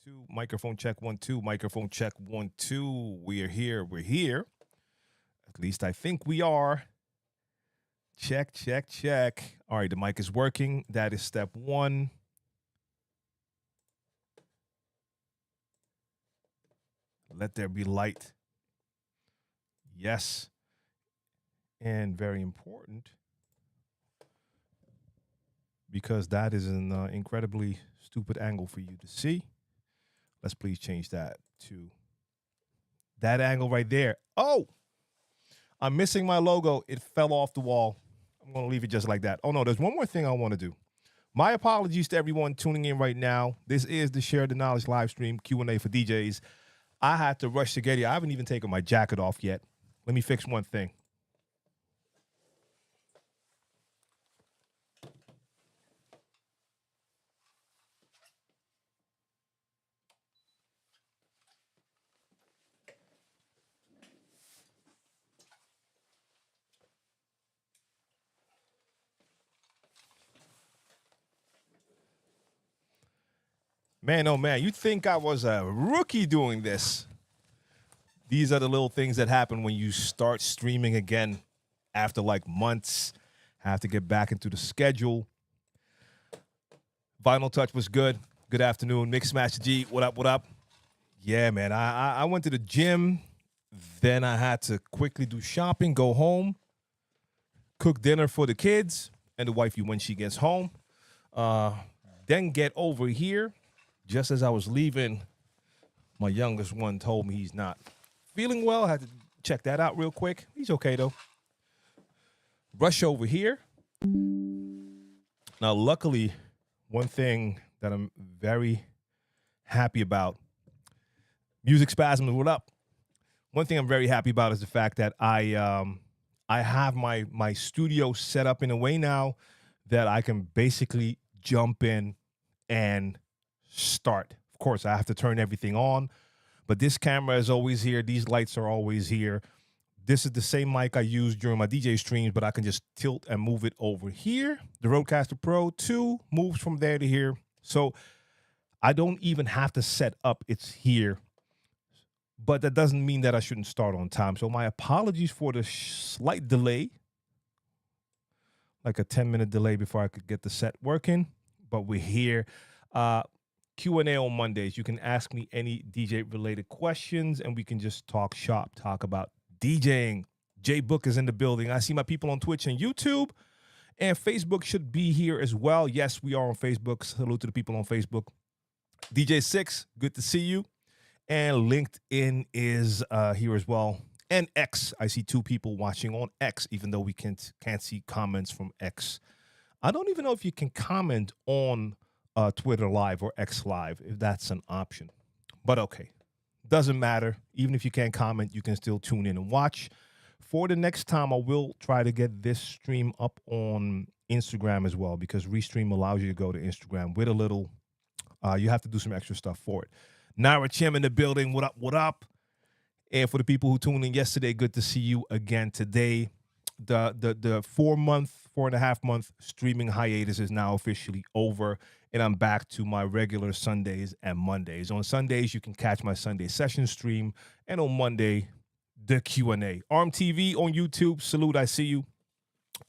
2. Microphone check 1 2. Microphone check 1 2. We are here. We're here. At least I think we are. Check, check, check. All right, the mic is working. That is step 1. Let there be light. Yes. And very important, because that is an incredibly stupid angle for you to see. Let's please change that to that angle right there. Oh, I'm missing my logo. It fell off the wall. I'm going to leave it just like that. Oh, no, there's one more thing I want to do. My apologies to everyone tuning in right now. This is the Share the Knowledge live stream Q&A for DJs. I had to rush to get here. I haven't even taken my jacket off yet. Let me fix one thing. Man, oh man, you'd think I was a rookie doing this. These are the little things that happen when you start streaming again after like months. Have to get back into the schedule. Vinyl Touch was good. Good afternoon. Mix Match G, what up, what up? Yeah, man, I went to the gym. Then I had to quickly do shopping, go home, cook dinner for the kids and the wifey when she gets home. Then get over here. Just as I was leaving, my youngest one told me he's not feeling well. I had to check that out real quick. He's okay, though. Rush over here. Now, luckily, one thing that I'm very happy about, Music Spasms, what up? One thing I'm very happy about is the fact that I have my studio set up in a way now that I can basically jump in and start. Of course, I have to turn everything on, but this camera is always here. These lights are always here. This is the same mic I use during my DJ streams, but I can just tilt and move it over here. The Rodecaster Pro 2 moves from there to here. So I don't even have to set up. It's here. But that doesn't mean that I shouldn't start on time. So my apologies for the slight delay, like a 10-minute delay before I could get the set working. But we're here. Q&A on Mondays. You can ask me any DJ-related questions, and we can just talk shop, talk about DJing. J Book is in the building. I see my people on Twitch and YouTube, and Facebook should be here as well. Yes, we are on Facebook. Salute to the people on Facebook. DJ6, good to see you. And LinkedIn is here as well. And X, I see 2 people watching on X, even though we can't see comments from X. I don't even know if you can comment on Twitter Live or X Live, if that's an option. But okay, doesn't matter. Even if you can't comment, you can still tune in and watch. For the next time, I will try to get this stream up on Instagram as well, because Restream allows you to go to Instagram with a little, you have to do some extra stuff for it. Nara Chim in the building, what up, what up? And for the people who tuned in yesterday, good to see you again today. The 4.5 month streaming hiatus is now officially over, and I'm back to my regular Sundays and Mondays. On Sundays, you can catch my Sunday session stream, and on Monday, the Q&A. ARM TV on YouTube, salute, I see you.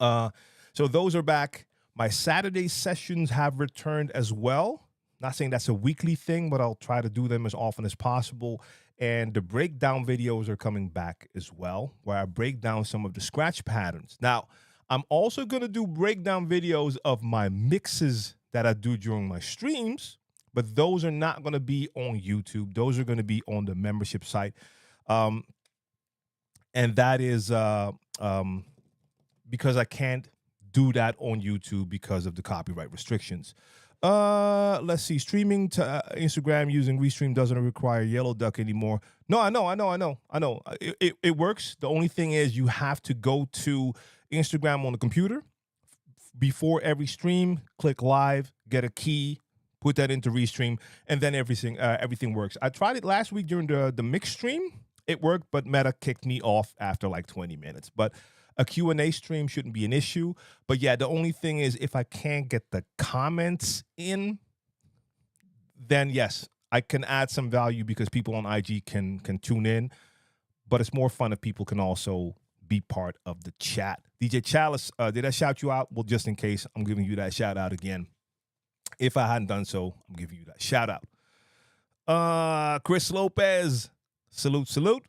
So those are back. My Saturday sessions have returned as well. Not saying that's a weekly thing, but I'll try to do them as often as possible. And the breakdown videos are coming back as well, where I break down some of the scratch patterns. Now, I'm also going to do breakdown videos of my mixes that I do during my streams, but those are not going to be on YouTube. Those are going to be on the membership site. And that is because I can't do that on YouTube because of the copyright restrictions. Let's see. Streaming to Instagram using Restream doesn't require Yellow Duck anymore. No, I know. It works. The only thing is you have to go to Instagram on the computer before every stream, click live, get a key, put that into Restream, and then everything works. I tried it last week during the mix stream. It worked, but Meta kicked me off after like 20 minutes. But a Q&A stream shouldn't be an issue. But yeah, the only thing is if I can't get the comments in, then yes, I can add some value because people on IG can tune in, but it's more fun if people can also be part of the chat. DJ Chalice, did I shout you out? Well, just in case, I'm giving you that shout out again. If I hadn't done so, I'm giving you that shout out. Chris Lopez, salute.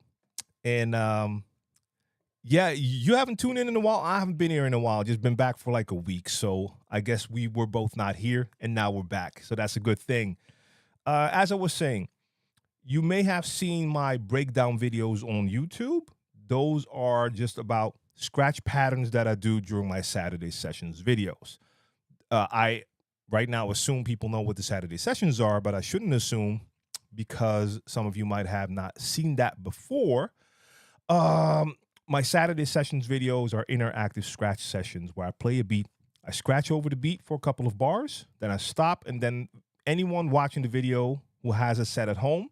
And yeah, you haven't tuned in a while. I haven't been here in a while. Just been back for like a week. So I guess we were both not here, and now we're back. So that's a good thing. As I was saying, you may have seen my breakdown videos on YouTube. Those are just about scratch patterns that I do during my Saturday sessions videos. I right now assume people know what the Saturday sessions are, but I shouldn't assume because some of you might have not seen that before. My Saturday sessions videos are interactive scratch sessions where I play a beat, I scratch over the beat for a couple of bars, then I stop, and then anyone watching the video who has a set at home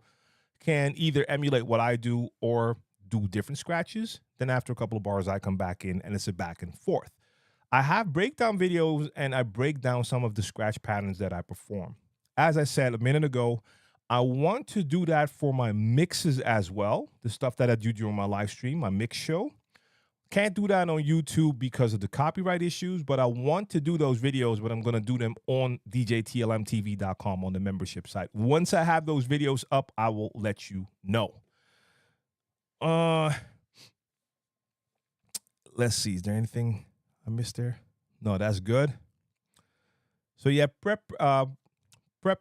can either emulate what I do or do different scratches. Then after a couple of bars, I come back in and it's a back and forth. I have breakdown videos and I break down some of the scratch patterns that I perform. As I said a minute ago, I want to do that for my mixes as well, the stuff that I do during my live stream, my mix show. Can't do that on YouTube because of the copyright issues, but I want to do those videos, but I'm going to do them on djtlmtv.com on the membership site. Once I have those videos up, I will let you know. Let's see. Is there anything I missed there? No, that's good. So yeah, prep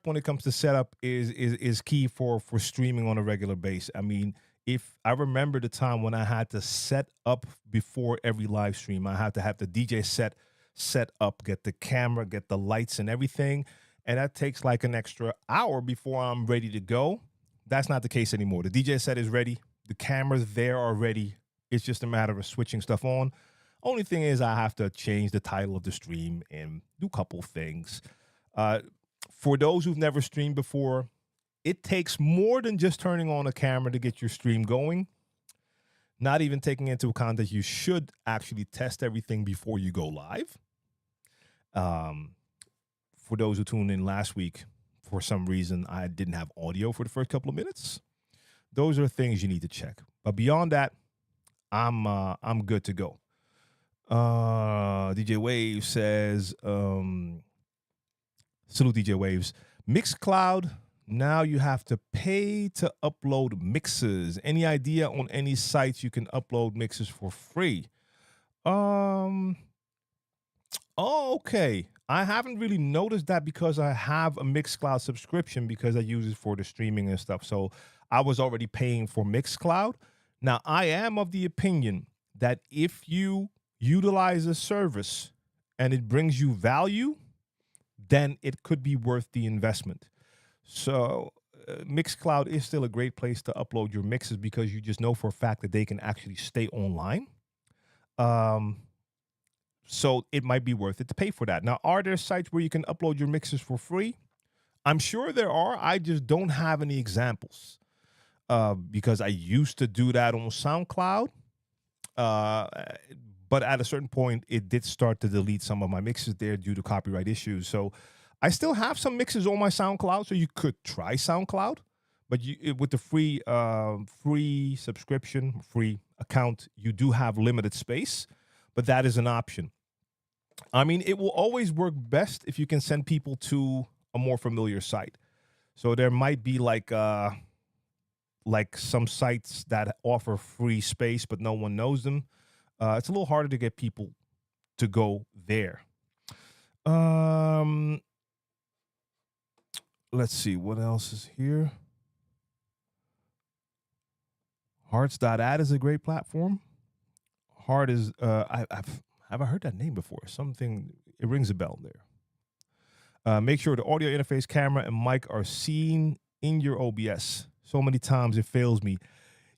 when it comes to setup is key for streaming on a regular basis. I mean, if I remember the time when I had to set up before every live stream, I had to have the DJ set up, get the camera, get the lights and everything. And that takes like an extra hour before I'm ready to go. That's not the case anymore. The DJ set is ready. The cameras there are ready. It's just a matter of switching stuff on. Only thing is I have to change the title of the stream and do a couple things. For those who've never streamed before, it takes more than just turning on a camera to get your stream going. Not even taking into account that you should actually test everything before you go live. For those who tuned in last week, for some reason, I didn't have audio for the first couple of minutes. Those are things you need to check. But beyond that, I'm good to go. DJ Wave says, salute DJ Waves. Mixcloud, now you have to pay to upload mixes. Any idea on any sites you can upload mixes for free? Oh, okay. I haven't really noticed that because I have a Mixcloud subscription because I use it for the streaming and stuff. So I was already paying for Mixcloud. Now, I am of the opinion that if you utilize a service and it brings you value, then it could be worth the investment. So Mixcloud is still a great place to upload your mixes because you just know for a fact that they can actually stay online. So it might be worth it to pay for that. Now, are there sites where you can upload your mixes for free? I'm sure there are. I just don't have any examples because I used to do that on SoundCloud. But at a certain point, it did start to delete some of my mixes there due to copyright issues. So I still have some mixes on my SoundCloud, so you could try SoundCloud. But with the free subscription, free account, you do have limited space, but that is an option. I mean, it will always work best if you can send people to a more familiar site. So there might be like some sites that offer free space, but no one knows them. It's a little harder to get people to go there. Let's see what else is here. Hearts.ad is a great platform. Heart is have I heard that name before? Something, it rings a bell there. Make sure the audio interface, camera, and mic are seen in your OBS. So many times it fails me.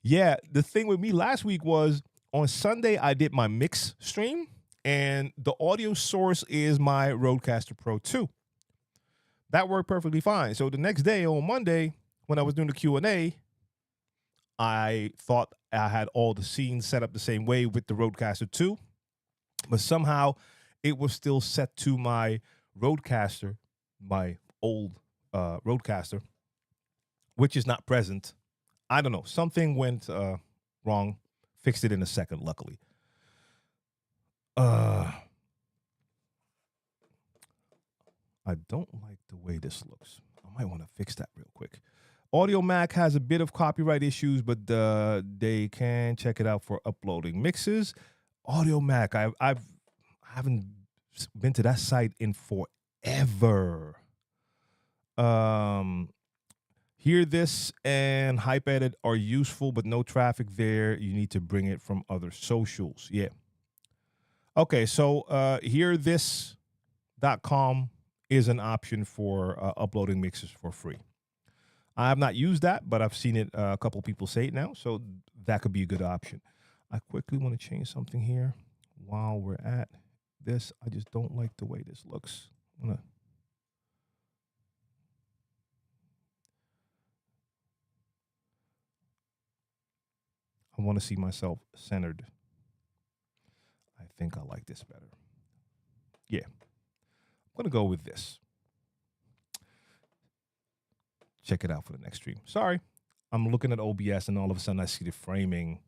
Yeah, the thing with me last week was on Sunday I did my mix stream, and the audio source is my Rodecaster Pro 2. That worked perfectly fine. So the next day on Monday, when I was doing the Q&A, I thought I had all the scenes set up the same way with the Rodecaster 2, but somehow it was still set to my Rodecaster, my old Rodecaster. which is not present. I don't know. Something went wrong. Fixed it in a second, luckily. I don't like the way this looks. I might want to fix that real quick. Audio Mac has a bit of copyright issues, but they can check it out for uploading mixes. Audio Mac, I haven't been to that site in forever. Hear This and Hype Edit are useful, but no traffic there. You need to bring it from other socials. Yeah. Okay, so hearthis.com is an option for uploading mixes for free. I have not used that, but I've seen it. A couple people say it now, so that could be a good option. I quickly want to change something here while we're at this. I just don't like the way this looks. I want to see myself centered. I think I like this better. Yeah. I'm going to go with this. Check it out for the next stream. Sorry. I'm looking at OBS and all of a sudden I see the framing.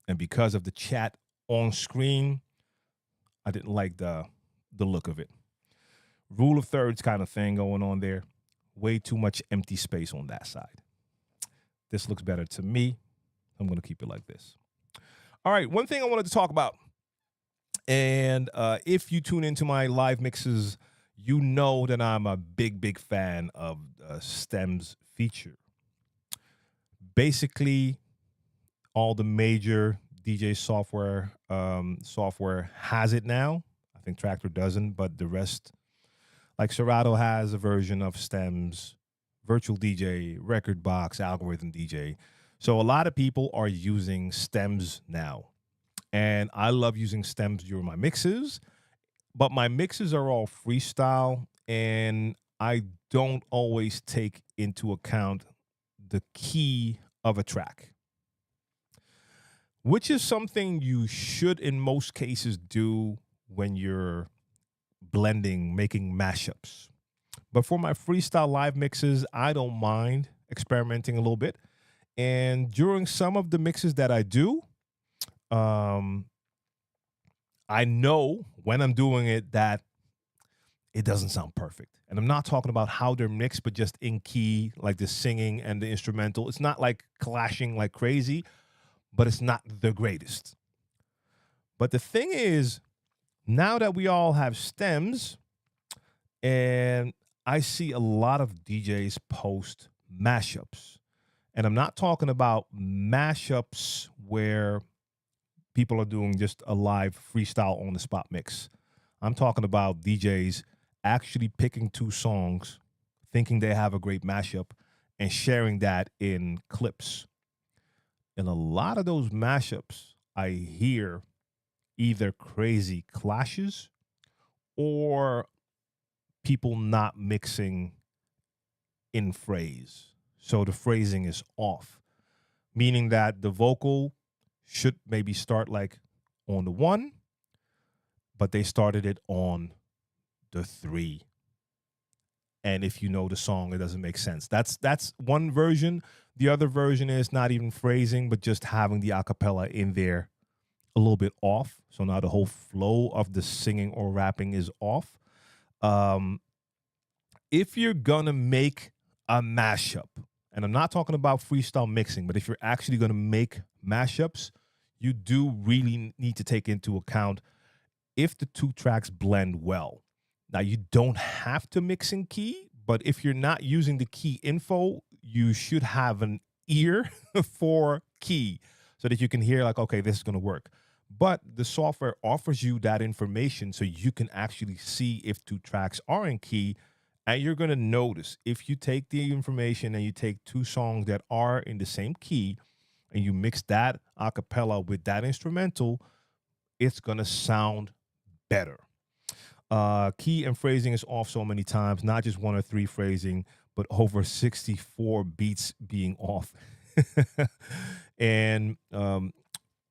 And because of the chat on screen, I didn't like the look of it. Rule of thirds kind of thing going on there. Way too much empty space on that side. This looks better to me. I'm going to keep it like this. All right. One thing I wanted to talk about. And if you tune into my live mixes, you know that I'm a big fan of Stems feature. Basically, all the major DJ software has it now. I think Tractor doesn't, but the rest, like Serato has a version of Stems, Virtual DJ, Record Box, Algorithm DJ. So a lot of people are using Stems now. And I love using Stems during my mixes, but my mixes are all freestyle, and I don't always take into account the key of a track, which is something you should in most cases do when you're blending, making mashups. But for my freestyle live mixes, I don't mind experimenting a little bit. And during some of the mixes that I do, I know when I'm doing it that it doesn't sound perfect. And I'm not talking about how they're mixed, but just in key, like the singing and the instrumental. It's not like clashing like crazy, but it's not the greatest. But the thing is, now that we all have stems, and I see a lot of DJs post mashups. And I'm not talking about mashups where people are doing just a live freestyle on the spot mix. I'm talking about DJs actually picking two songs, thinking they have a great mashup, and sharing that in clips. In a lot of those mashups, I hear either crazy clashes or people not mixing in phrase. So the phrasing is off, meaning that the vocal should maybe start like on the 1, but they started it on the 3. And if you know the song, it doesn't make sense. That's one version. The other version is not even phrasing, but just having the acapella in there a little bit off. So now the whole flow of the singing or rapping is off. If you're gonna make a mashup, and I'm not talking about freestyle mixing, but if you're actually gonna make mashups, you do really need to take into account if the two tracks blend well. Now, you don't have to mix in key, but if you're not using the key info, you should have an ear for key so that you can hear like, okay, this is going to work. But the software offers you that information so you can actually see if two tracks are in key. And you're going to notice if you take the information and you take two songs that are in the same key and you mix that a cappella with that instrumental, it's going to sound better. Key and phrasing is off so many times, not just 1 or 3 phrasing, but over 64 beats being off. And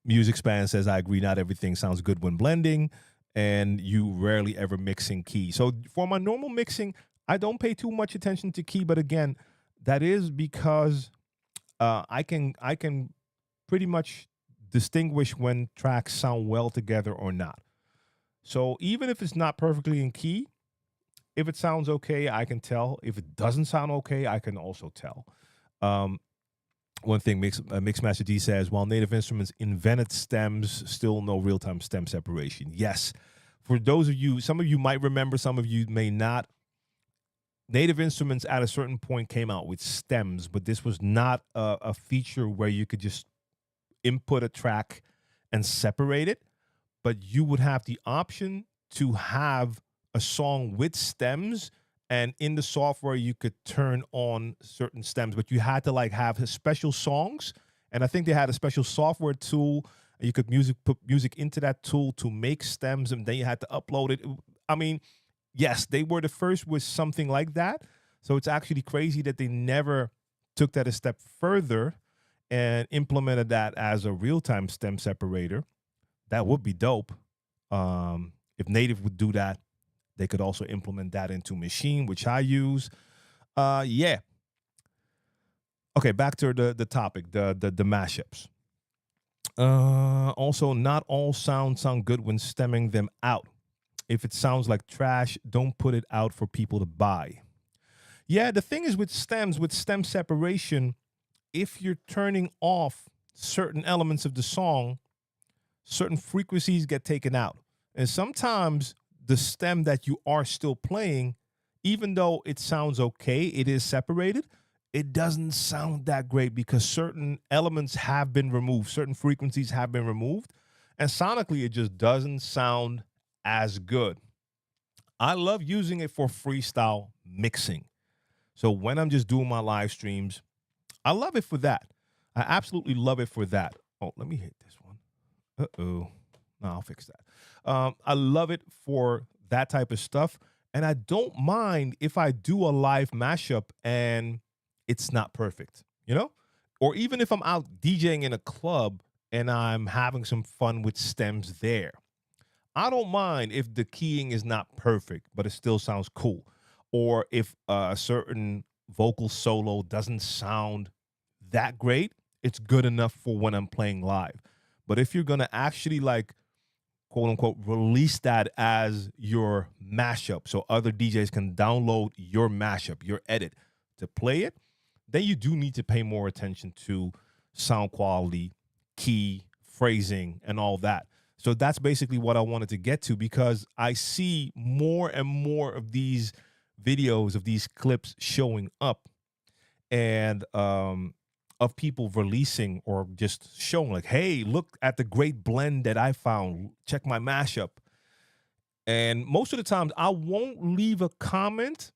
Music Span says, I agree, not everything sounds good when blending, and you rarely ever mix in key. So for my normal mixing, I don't pay too much attention to key, but again, That is because I can pretty much distinguish when tracks sound well together or not. So even if it's not perfectly in key, if it sounds okay, I can tell. If it doesn't sound okay, I can also tell. Um, One thing Mixmaster D says, while native instruments invented stems, still no real-time stem separation. Yes. For those of you, some of you might remember, some of you may not. Native instruments at a certain point came out with stems, but this was not a feature where you could just input a track and separate it, but you would have the option to have a song with stems, and in the software you could turn on certain stems, but you had to like have his special songs, and I think they had a special software tool, and you could put music into that tool to make stems, and then you had to upload it. I mean, yes, they were the first with something like that. So it's actually crazy that they never took that a step further and implemented that as a real-time stem separator. That would be dope. If Native would do that, they could also implement that into Machine, which I use. Yeah. Okay, back to the topic, the mashups. Also, not all sounds sound good when stemming them out. If it sounds like trash, don't put it out for people to buy. Yeah, the thing is with stems, with stem separation, if you're turning off certain elements of the song, certain frequencies get taken out. And sometimes the stem that you are still playing, even though it sounds okay, it is separated, it doesn't sound that great because certain elements have been removed, certain frequencies have been removed, and sonically it just doesn't sound as good. I love using it for freestyle mixing. So when I'm just doing my live streams, I love it for that. I absolutely love it for that. Oh, let me hit this one. Uh-oh. No, I'll fix that. I love it for that type of stuff. And I don't mind if I do a live mashup and it's not perfect, you know? Or even if I'm out DJing in a club and I'm having some fun with stems there. I don't mind if the keying is not perfect, but it still sounds cool. Or if a certain vocal solo doesn't sound that great, it's good enough for when I'm playing live. But if you're going to actually like quote unquote release that as your mashup so other DJs can download your mashup, your edit to play it, then you do need to pay more attention to sound quality, key, phrasing, and all that. So that's basically what I wanted to get to because I see more and more of these videos, of these clips showing up, and of people releasing or just showing like, hey, look at the great blend that I found. Check my mashup. And most of the times I won't leave a comment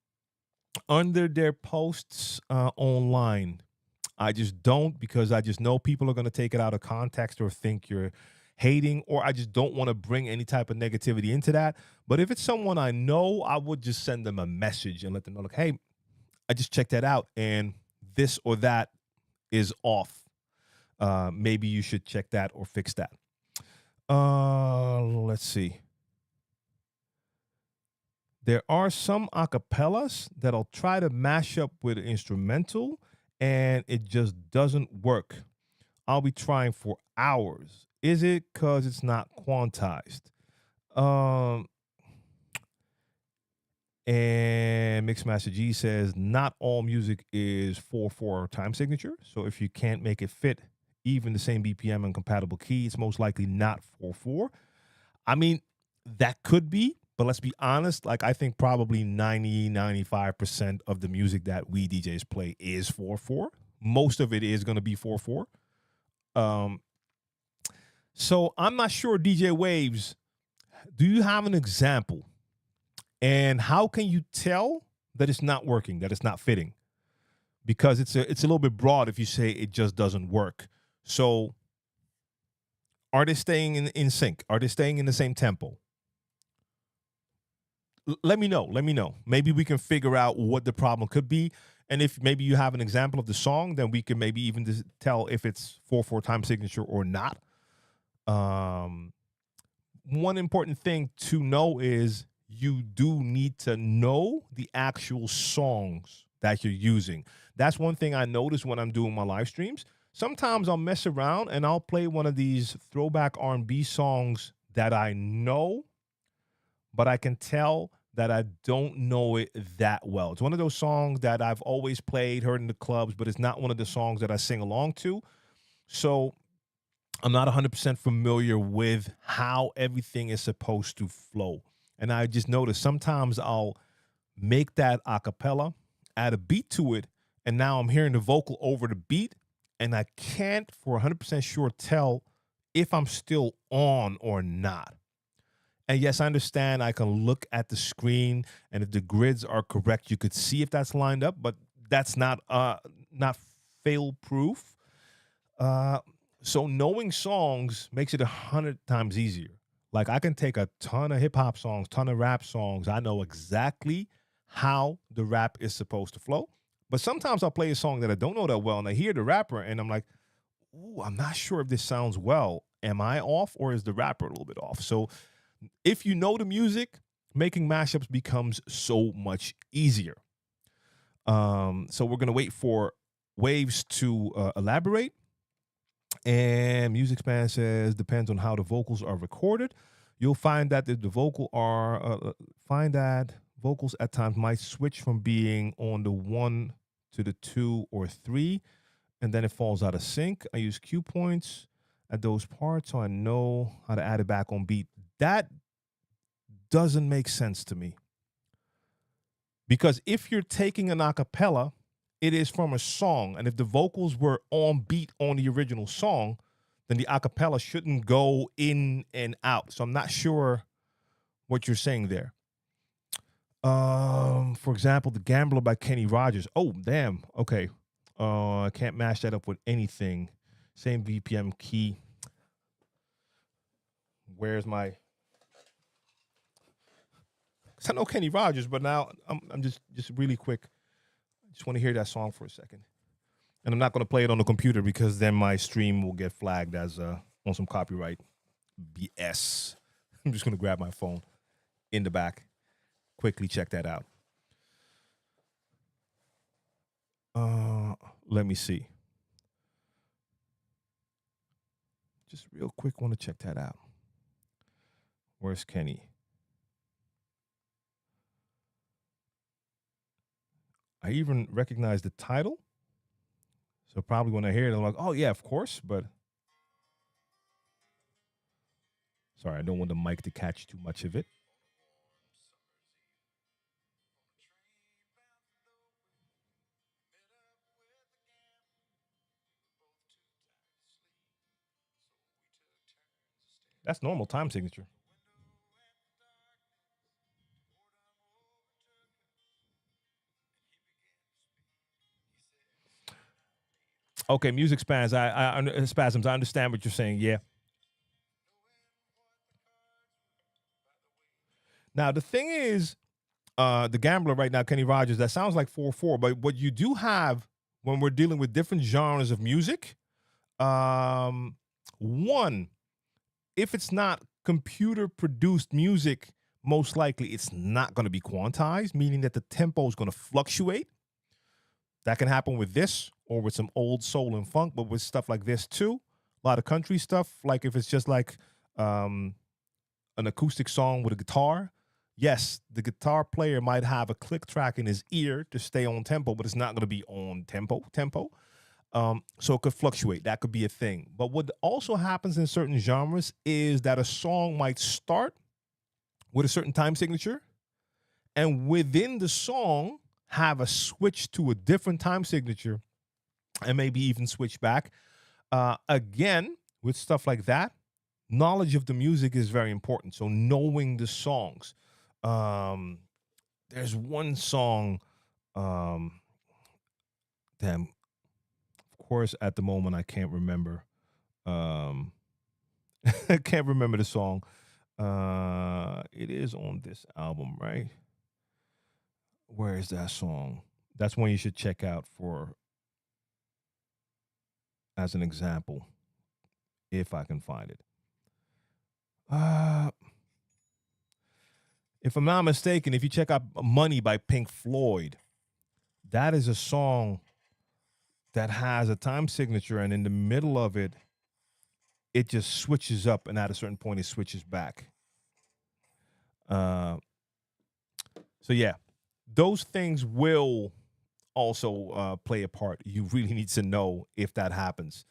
under their posts online. I just don't because I just know people are going to take it out of context or think you're hating, or I just don't want to bring any type of negativity into that. But if it's someone I know, I would just send them a message and let them know, like, hey, I just checked that out and this or that is off. Maybe you should check that or fix that. Let's see. There are some acapellas that'll try to mash up with an instrumental and it just doesn't work. I'll be trying for hours. Is it because it's not quantized? Um, and Mixmaster G says not all music is 4/4 time signature. So if you can't make it fit even the same BPM and compatible key, it's most likely not 4/4. I mean, that could be, but let's be honest. Like, I think probably 95% of the music that we DJs play is 4/4. Most of it is going to be 4/4. Um, so I'm not sure, DJ Waves, do you have an example? And how can you tell that it's not working, that it's not fitting? Because it's a little bit broad if you say it just doesn't work. So are they staying in sync? Are they staying in the same tempo? Let me know. Let me know. Maybe we can figure out what the problem could be. And if maybe you have an example of the song, then we can maybe even just tell if it's 4/4 time signature or not. One important thing to know is you do need to know the actual songs that you're using. That's one thing I notice when I'm doing my live streams. Sometimes I'll mess around and I'll play one of these throwback R&B songs that I know, but I can tell that I don't know it that well. It's one of those songs that I've always played, heard in the clubs, but it's not one of the songs that I sing along to. So I'm not 100% familiar with how everything is supposed to flow. And I just noticed sometimes I'll make that a cappella, add a beat to it, and now I'm hearing the vocal over the beat, and I can't for 100% sure tell if I'm still on or not. And yes, I understand I can look at the screen, and if the grids are correct, you could see if that's lined up, but that's not fail proof. So knowing songs makes it 100 times easier. Like I can take a ton of hip hop songs, ton of rap songs. I know exactly how the rap is supposed to flow. But sometimes I'll play a song that I don't know that well, and I hear the rapper, and I'm like, "Ooh, I'm not sure if this sounds well. Am I off, or is the rapper a little bit off?" So if you know the music, making mashups becomes so much easier. So we're gonna wait for Waves to elaborate. And Music Span says depends on how the vocals are recorded. You'll find that the vocal are find that vocals at times might switch from being on the 1 to the 2 or 3, and then it falls out of sync. I use cue points at those parts so I know how to add it back on beat. That doesn't make sense to me. Because if you're taking an acapella, it is from a song. And if the vocals were on beat on the original song, then the acapella shouldn't go in and out. So I'm not sure what you're saying there. For example, The Gambler by Kenny Rogers. Oh, damn. Okay. I can't match that up with anything. Same BPM key. Where's my... Because I know Kenny Rogers, but now I'm just really quick. I just want to hear that song for a second. And I'm not going to play it on the computer because then my stream will get flagged as on some copyright BS. I'm just going to grab my phone in the back, quickly check that out. Let me see. Just real quick, want to check that out. Where's Kenny? I even recognize the title. So probably when I hear it, I'm like, oh, yeah, of course. But sorry, I don't want the mic to catch too much of it. That's normal time signature. Okay, music spasms. Spasms. I understand what you're saying. Yeah. Now the thing is, the Gambler right now, Kenny Rogers. That sounds like 4/4. But what you do have when we're dealing with different genres of music, one, if it's not computer produced music, most likely it's not going to be quantized, meaning that the tempo is going to fluctuate. That can happen with this or with some old soul and funk, but with stuff like this too. A lot of country stuff, like if it's just like an acoustic song with a guitar, yes, the guitar player might have a click track in his ear to stay on tempo, but it's not going to be on tempo. So it could fluctuate. That could be a thing. But what also happens in certain genres is that a song might start with a certain time signature, and within the song have a switch to a different time signature, and maybe even switch back. Again, with stuff like that, knowledge of the music is very important. So knowing the songs. There's one song, damn, of course, at the moment I can't remember. I can't remember the song. It is on this album, right? Where is that song? That's one you should check out for as an example, if I can find it. If I'm not mistaken, if you check out Money by Pink Floyd, that is a song that has a time signature, and in the middle of it, it just switches up, and at a certain point, it switches back. Uh, so yeah, those things will also play a part. You really need to know if that happens.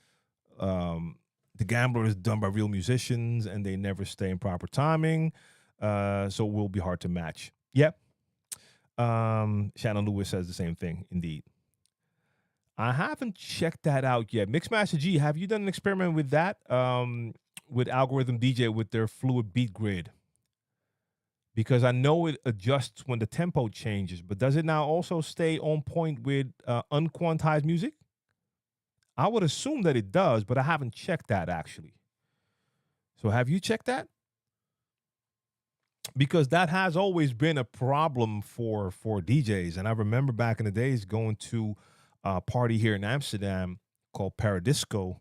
The Gambler is done by real musicians, and they never stay in proper timing, so it will be hard to match. Yep. Shannon Lewis says the same thing. Indeed. I haven't checked that out yet. Mixmaster G, have you done an experiment with that? With Algorithm DJ with their fluid beat grid? Because I know it adjusts when the tempo changes, but does it now also stay on point with unquantized music? I would assume that it does, but I haven't checked that actually. So have you checked that? Because that has always been a problem for DJs. And I remember back in the days going to a party here in Amsterdam called Paradisco.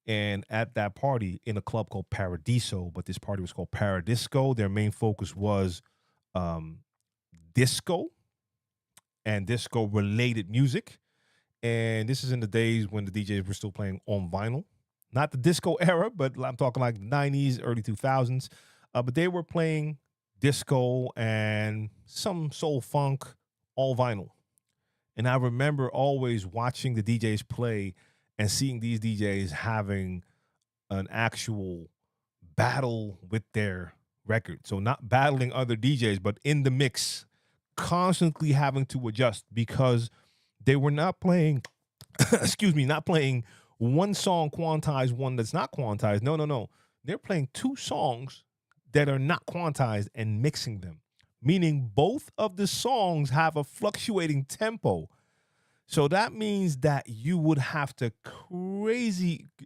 And at that party in a club called Paradiso, but this party was called Paradisco. Their main focus was disco and disco related music. And this is in the days when the DJs were still playing on vinyl. Not the disco era, but I'm talking like 90s, early 2000s. But they were playing disco and some soul funk, all vinyl. And I remember always watching the DJs play and seeing these DJs having an actual battle with their record. So not battling other DJs, but in the mix, constantly having to adjust because they were not playing, excuse me, not playing one song quantized, one that's not quantized. No. They're playing two songs that are not quantized and mixing them, meaning both of the songs have a fluctuating tempo. So that means that you would have to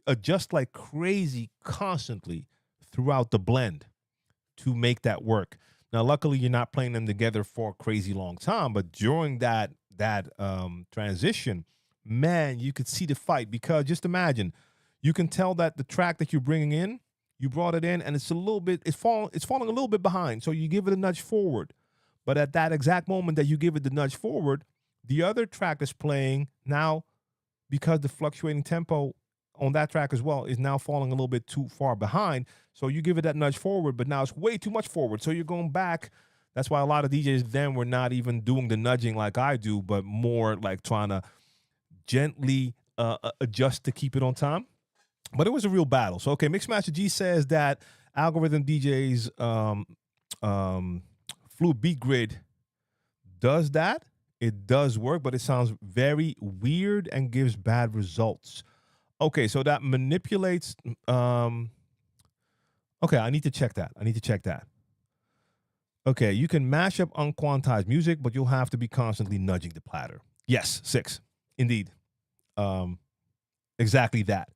adjust like crazy constantly throughout the blend to make that work. Now, luckily, you're not playing them together for a crazy long time, but during that transition, man, you could see the fight because just imagine, you can tell that the track that you're bringing in, you brought it in, and it's falling a little bit behind. So you give it a nudge forward, but at that exact moment that you give it the nudge forward, the other track is playing now because the fluctuating tempo on that track as well is now falling a little bit too far behind. So you give it that nudge forward, but now it's way too much forward. So you're going back. That's why a lot of DJs then were not even doing the nudging like I do, but more like trying to gently adjust to keep it on time. But it was a real battle. So, okay, Mixmaster G says that Algorithm DJ's Fluid Beat Grid does that. It does work, but it sounds very weird and gives bad results. Okay, so that manipulates. Okay, I need to check that. Okay, you can mash up unquantized music, but you'll have to be constantly nudging the platter. Yes, 6. Indeed. Exactly that.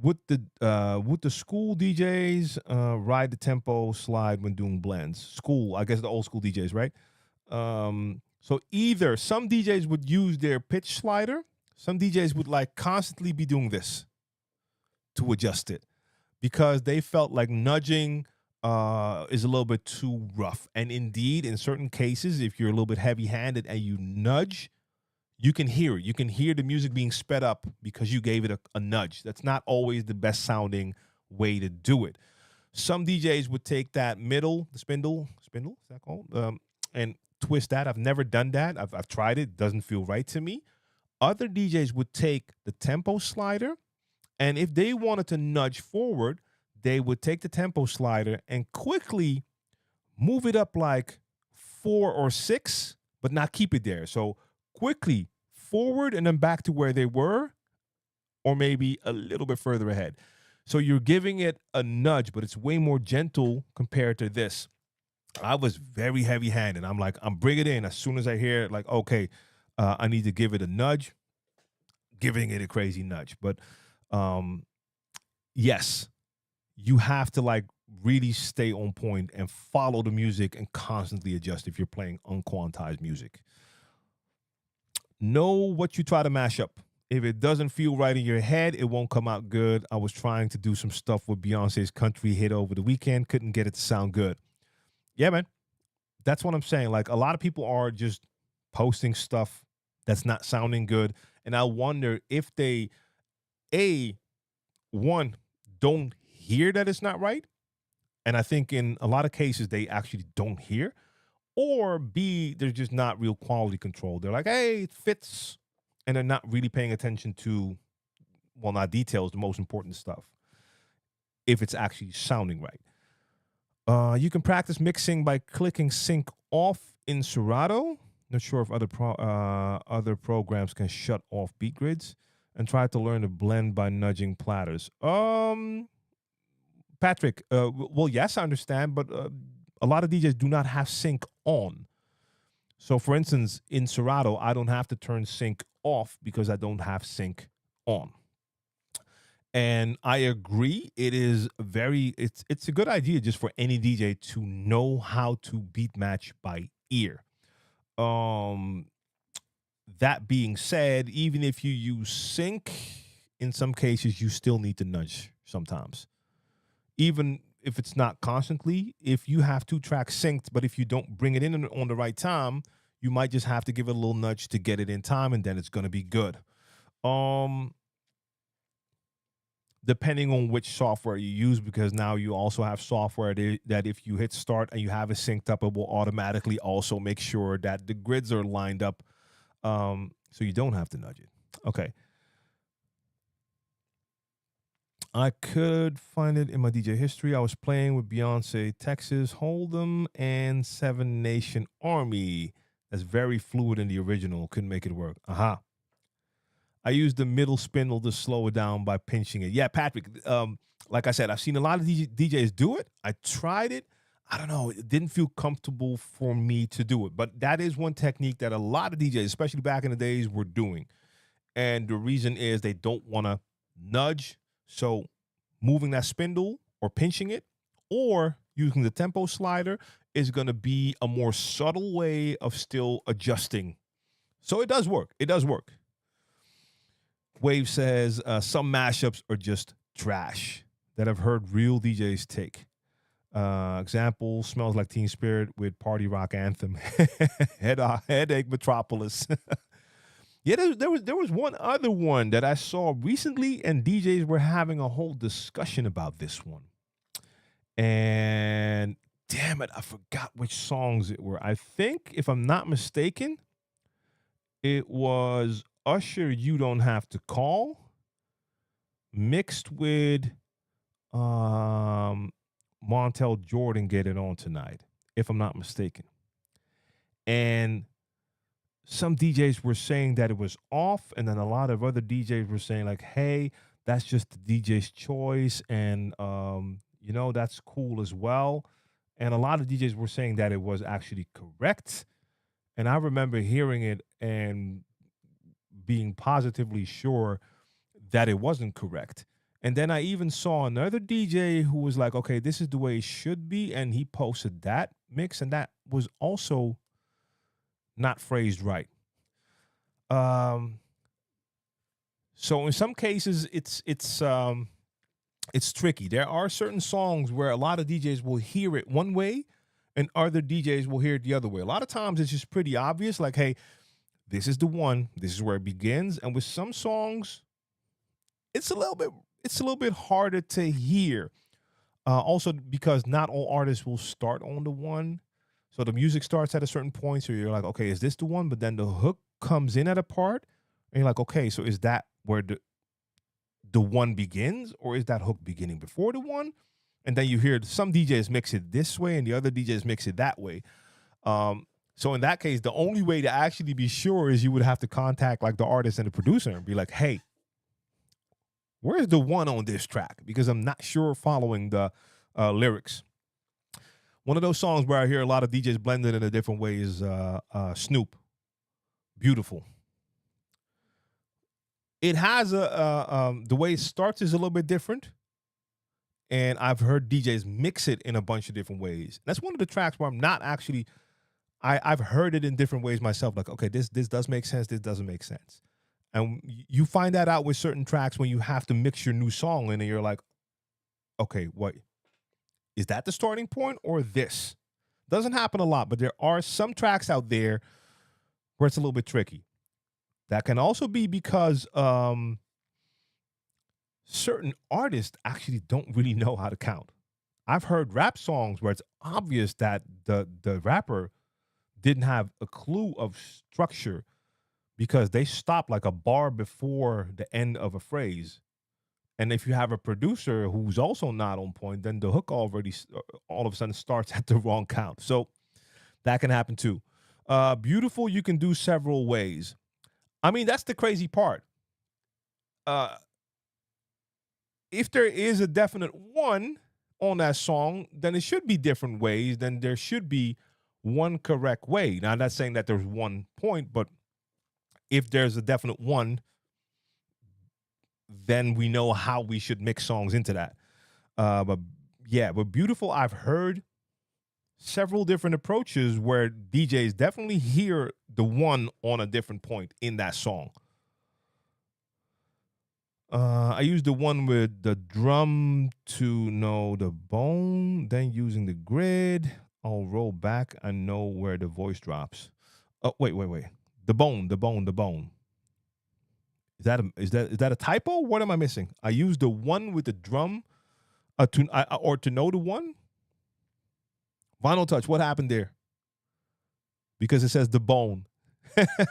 Would the school DJs ride the tempo slide when doing blends? School, I guess the old school DJs, right? So either some DJs would use their pitch slider, some DJs would like constantly be doing this to adjust it because they felt like nudging is a little bit too rough. And indeed, in certain cases, if you're a little bit heavy-handed and you nudge, you can hear it. You can hear the music being sped up because you gave it a nudge. That's not always the best sounding way to do it. Some DJs would take that middle, the spindle, is that called? And twist that. I've never done that. I've tried it. It doesn't feel right to me. Other DJs would take the tempo slider, and if they wanted to nudge forward, they would take the tempo slider and quickly move it up like 4 or 6, but not keep it there. So quickly forward and then back to where they were, or maybe a little bit further ahead. So you're giving it a nudge, but it's way more gentle compared to this. I was very heavy-handed. I'm like, I'm bringing it in as soon as I hear it, like, okay, I need to give it a nudge, giving it a crazy nudge. But yes, you have to like really stay on point and follow the music and constantly adjust if you're playing unquantized music. Know what you try to mash up. If it doesn't feel right in your head, it won't come out good. I was trying to do some stuff with Beyonce's country hit over the weekend. Couldn't get it to sound good. Yeah, man. That's what I'm saying. Like, a lot of people are just posting stuff that's not sounding good. And I wonder if they, A, one, don't hear that it's not right. And I think in a lot of cases, they actually don't hear. Or B, they're just not real quality control. They're like, hey, it fits. And they're not really paying attention to, well, not details, the most important stuff, if it's actually sounding right. You can practice mixing by clicking sync off in Serato. Not sure if other programs can shut off beat grids, and try to learn to blend by nudging platters. Patrick, well, yes, I understand, but a lot of DJs do not have sync on. So, for instance, in Serato, I don't have to turn sync off because I don't have sync on. And I agree, it's a good idea just for any DJ to know how to beat match by ear. Um, that being said, even if you use sync, in some cases you still need to nudge sometimes. Even if it's not constantly, if you have two tracks synced, but if you don't bring it in on the right time, you might just have to give it a little nudge to get it in time, and then it's going to be good. Depending on which software you use, because now you also have software that if you hit start and you have it synced up, it will automatically also make sure that the grids are lined up, so you don't have to nudge it. Okay. I could find it in my DJ history. I was playing with Beyonce, Texas Hold'em, and Seven Nation Army. That's very fluid in the original. Couldn't make it work. Aha. I used the middle spindle to slow it down by pinching it. Yeah, Patrick, like I said, I've seen a lot of DJs do it. I tried it. I don't know. It didn't feel comfortable for me to do it. But that is one technique that a lot of DJs, especially back in the days, were doing. And the reason is they don't want to nudge. So moving that spindle or pinching it or using the tempo slider is going to be a more subtle way of still adjusting. So it does work. It does work. Wave says some mashups are just trash that I've heard real DJs take. Example, Smells Like Teen Spirit with Party Rock Anthem. Headache Metropolis. Yeah, there was one other one that I saw recently, and DJs were having a whole discussion about this one. And damn it, I forgot which songs it were. I think, if I'm not mistaken, it was Usher, You Don't Have to Call, mixed with Montel Jordan, Get It On Tonight, if I'm not mistaken. And some DJs were saying that it was off, and then a lot of other DJs were saying like, hey, that's just the DJ's choice, and that's cool as well. And a lot of DJs were saying that it was actually correct. And I remember hearing it and being positively sure that it wasn't correct. And then I even saw another DJ who was like, okay, this is the way it should be. And he posted that mix, and that was also not phrased right. So in some cases, it's tricky. There are certain songs where a lot of DJs will hear it one way and other DJs will hear it the other way. A lot of times it's just pretty obvious, like, hey, this is the one, this is where it begins. And with some songs, it's a little bit harder to hear. Also because not all artists will start on the one. So the music starts at a certain point, so you're like, okay, is this the one? But then the hook comes in at a part, and you're like, okay, so is that where the one begins, or is that hook beginning before the one? And then you hear some DJs mix it this way and the other DJs mix it that way. So in that case, the only way to actually be sure is you would have to contact like the artist and the producer and be like, hey, where's the one on this track? Because I'm not sure following the lyrics. One of those songs where I hear a lot of DJs blended in a different way is Snoop. Beautiful. It has the way it starts is a little bit different. And I've heard DJs mix it in a bunch of different ways. That's one of the tracks where I'm not actually, I've heard it in different ways myself. Like, okay, this does make sense. This doesn't make sense. And you find that out with certain tracks when you have to mix your new song in and you're like, okay, what? Is that the starting point or this? Doesn't happen a lot, but there are some tracks out there where it's a little bit tricky. That can also be because certain artists actually don't really know how to count. I've heard rap songs where it's obvious that the rapper didn't have a clue of structure because they stop like a bar before the end of a phrase. And if you have a producer who's also not on point, then the hook already all of a sudden starts at the wrong count. So that can happen too. Beautiful, you can do several ways. I mean, that's the crazy part. Uh, if there is a definite one on that song, then it should be different ways. Then there should be one correct way. Now, I'm not saying that there's one point, but if there's a definite one, then we know how we should mix songs into that. But yeah, but beautiful. I've heard several different approaches where DJs definitely hear the one on a different point in that song. I use the one with the drum to know the bone, then using the grid. I'll roll back and know where the voice drops. Oh, wait. The bone. Is that a typo? What am I missing? I use the one with the drum to know the one. Vinyl touch. What happened there? Because it says the bone,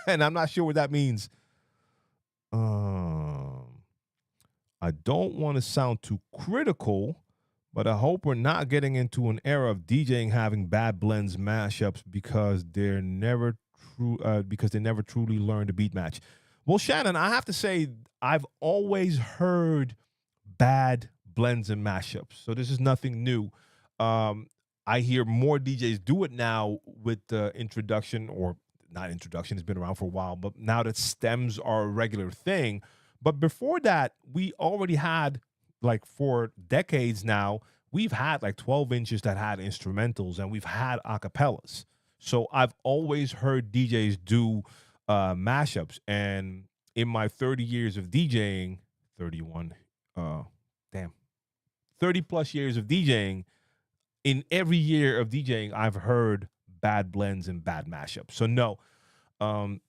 and I'm not sure what that means. I don't want to sound too critical, but I hope we're not getting into an era of DJing having bad blends, mashups because they're never true because they never truly learn to beat match. Well, Shannon, I have to say I've always heard bad blends and mashups, so this is nothing new. I hear more DJs do it now with the introduction, or not introduction, it's been around for a while, but now that stems are a regular thing. But before that, we already had, like, for decades now, we've had like 12 inches that had instrumentals and we've had acapellas. So I've always heard DJs do mashups. And in my 30 years of DJing, 31, damn, 30 plus years of DJing, in every year of DJing, I've heard bad blends and bad mashups. So no, um,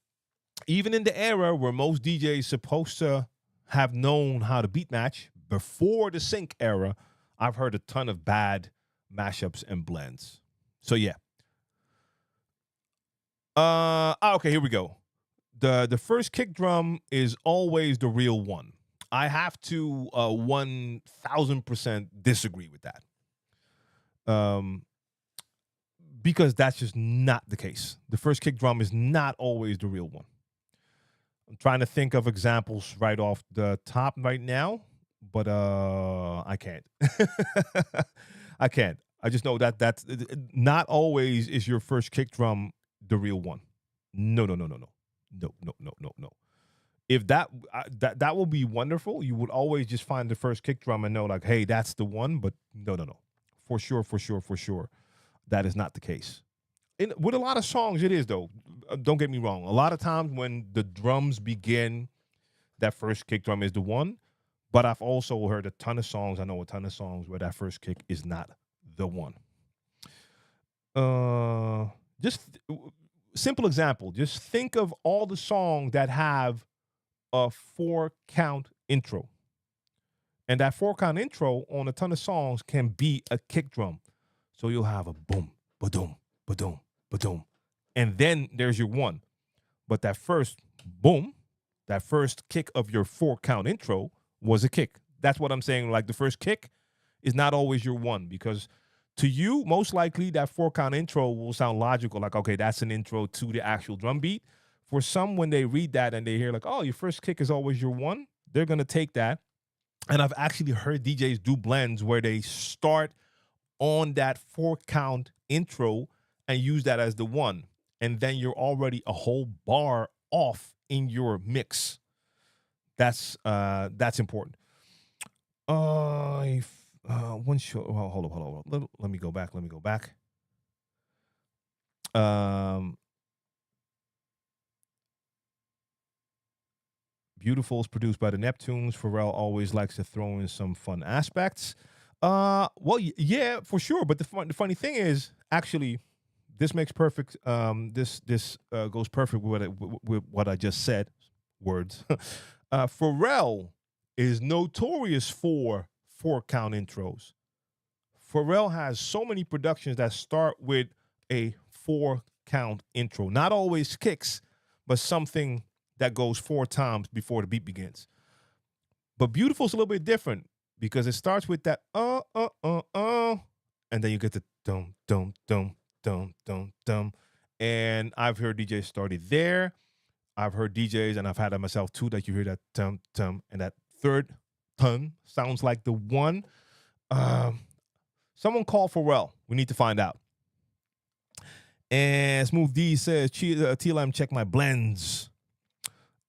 even in the era where most DJs supposed to have known how to beat match before the sync era, I've heard a ton of bad mashups and blends. So yeah. Okay, here we go. The first kick drum is always the real one. I have to 1000% disagree with that. Because that's just not the case. The first kick drum is not always the real one. I'm trying to think of examples right off the top right now, but I can't. I can't. I just know that that's not always is your first kick drum the real one. No. No. If that will be wonderful. You would always just find the first kick drum and know, like, hey, that's the one. But no. For sure. That is not the case. With a lot of songs, it is, though. Don't get me wrong. A lot of times when the drums begin, that first kick drum is the one. But I've also heard a ton of songs. I know a ton of songs where that first kick is not the one. Just simple example. Just think of all the songs that have a 4-count intro. And that 4-count intro on a ton of songs can be a kick drum. So you'll have a boom, ba-doom, ba-doom, ba-doom. And then there's your one. But that first boom, that first kick of your 4-count intro was a kick. That's what I'm saying. Like, the first kick is not always your one, because to you, most likely that 4-count intro will sound logical. Like, okay, that's an intro to the actual drum beat. For some, when they read that and they hear like, oh, your first kick is always your one, they're going to take that. And I've actually heard DJs do blends where they start on that 4-count intro and use that as the one. And then you're already a whole bar off in your mix. That's important. One short. Well, hold on. Let me go back. Beautiful is produced by the Neptunes. Pharrell always likes to throw in some fun aspects. Well, yeah, for sure. But the funny thing is, actually, this makes perfect. This goes perfect with what I just said. words. Pharrell is notorious for 4-count intros. Pharrell has so many productions that start with a 4-count intro. Not always kicks, but something that goes 4 times before the beat begins. But Beautiful's a little bit different because it starts with that and then you get the dum dum dum dum dum dum. And I've heard DJs started there. I've heard DJs, and I've had it myself too, that you hear that dum dum, and that third ton sounds like the one. Someone call Pharrell. We need to find out. And Smooth D says, TLM, check my blends.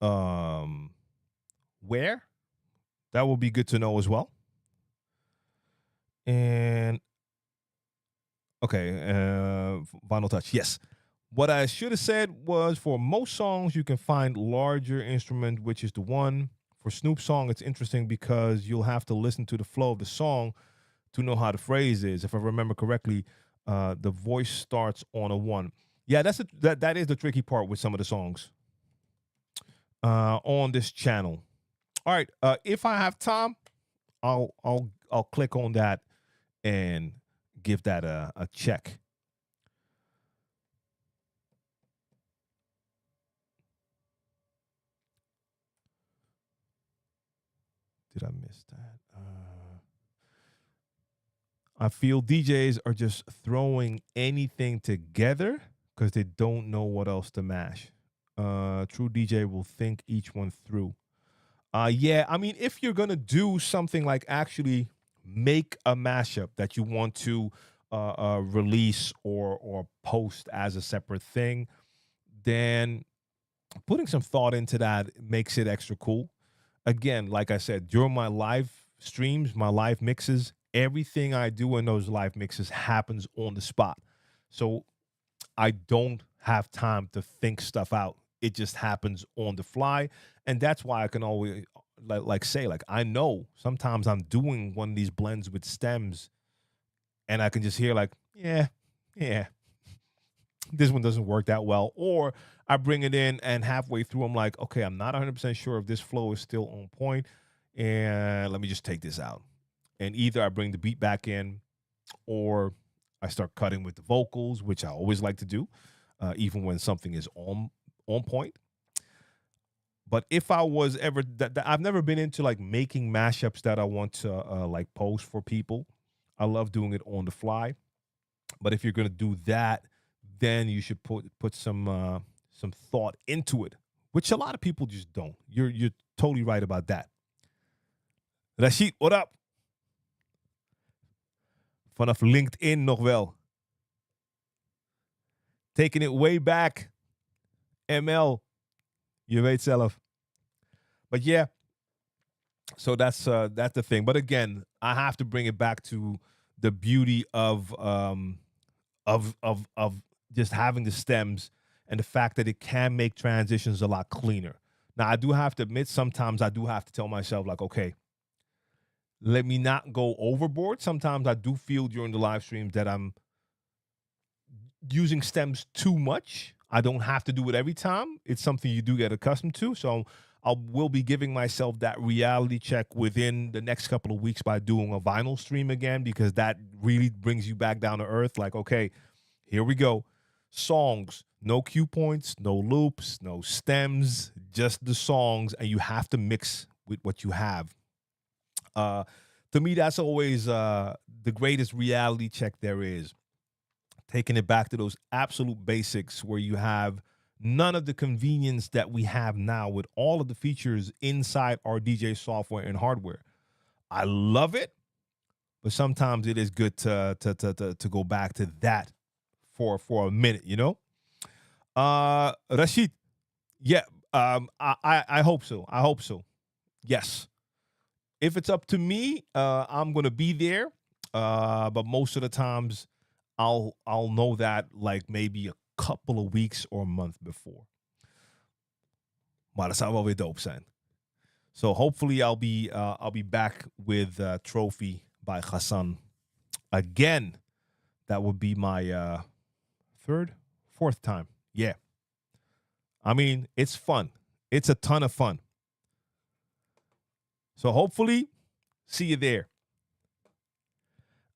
Where? That will be good to know as well. And okay, Vinyl Touch, yes. What I should have said was, for most songs, you can find larger instrument, which is the one. For Snoop's song, it's interesting because you'll have to listen to the flow of the song to know how the phrase is. If I remember correctly, the voice starts on a 1. Yeah, that is the tricky part with some of the songs on this channel. All right, if I have time, I'll click on that and give that a check. Did I miss that? I feel DJs are just throwing anything together because they don't know what else to mash. True DJ will think each one through. Yeah, I mean, if you're gonna do something like actually make a mashup that you want to release or post as a separate thing, then putting some thought into that makes it extra cool. Again, like I said, during my live streams, my live mixes, everything I do in those live mixes happens on the spot. So I don't have time to think stuff out. It just happens on the fly. And that's why I can always say, I know sometimes I'm doing one of these blends with stems and I can just hear yeah, this one doesn't work that well. Or I bring it in and halfway through, I'm like, okay, I'm not 100% sure if this flow is still on point. And let me just take this out. And either I bring the beat back in or I start cutting with the vocals, which I always like to do, even when something is on point. But if I was ever, I've never been into making mashups that I want to post for people. I love doing it on the fly. But if you're gonna do that, then you should put some thought into it, which a lot of people just don't. You're totally right about that. Rashid, what up? Vanaf LinkedIn nog wel. Taking it way back. ML. Je weet zelf. But yeah, so that's the thing. But again, I have to bring it back to the beauty of just having the stems and the fact that it can make transitions a lot cleaner. Now, I do have to admit, sometimes I do have to tell myself, okay, let me not go overboard. Sometimes I do feel during the live streams that I'm using stems too much. I don't have to do it every time. It's something you do get accustomed to. So I will be giving myself that reality check within the next couple of weeks by doing a vinyl stream again, because that really brings you back down to earth. Okay, here we go. Songs, no cue points, no loops, no stems, just the songs, and you have to mix with what you have. To me, that's always the greatest reality check there is. Taking it back to those absolute basics where you have none of the convenience that we have now with all of the features inside our DJ software and hardware. I love it, but sometimes it is good to go back to that for a minute, you know? Rashid, yeah, I hope so. I hope so. Yes. If it's up to me, I'm gonna be there. But most of the times I'll know that maybe a couple of weeks or a month before. Maar dat zou wel weer dope zijn. So hopefully I'll be back with Trophy by Hassan again. That would be my fourth time. Yeah. I mean, it's fun. It's a ton of fun. So hopefully, see you there.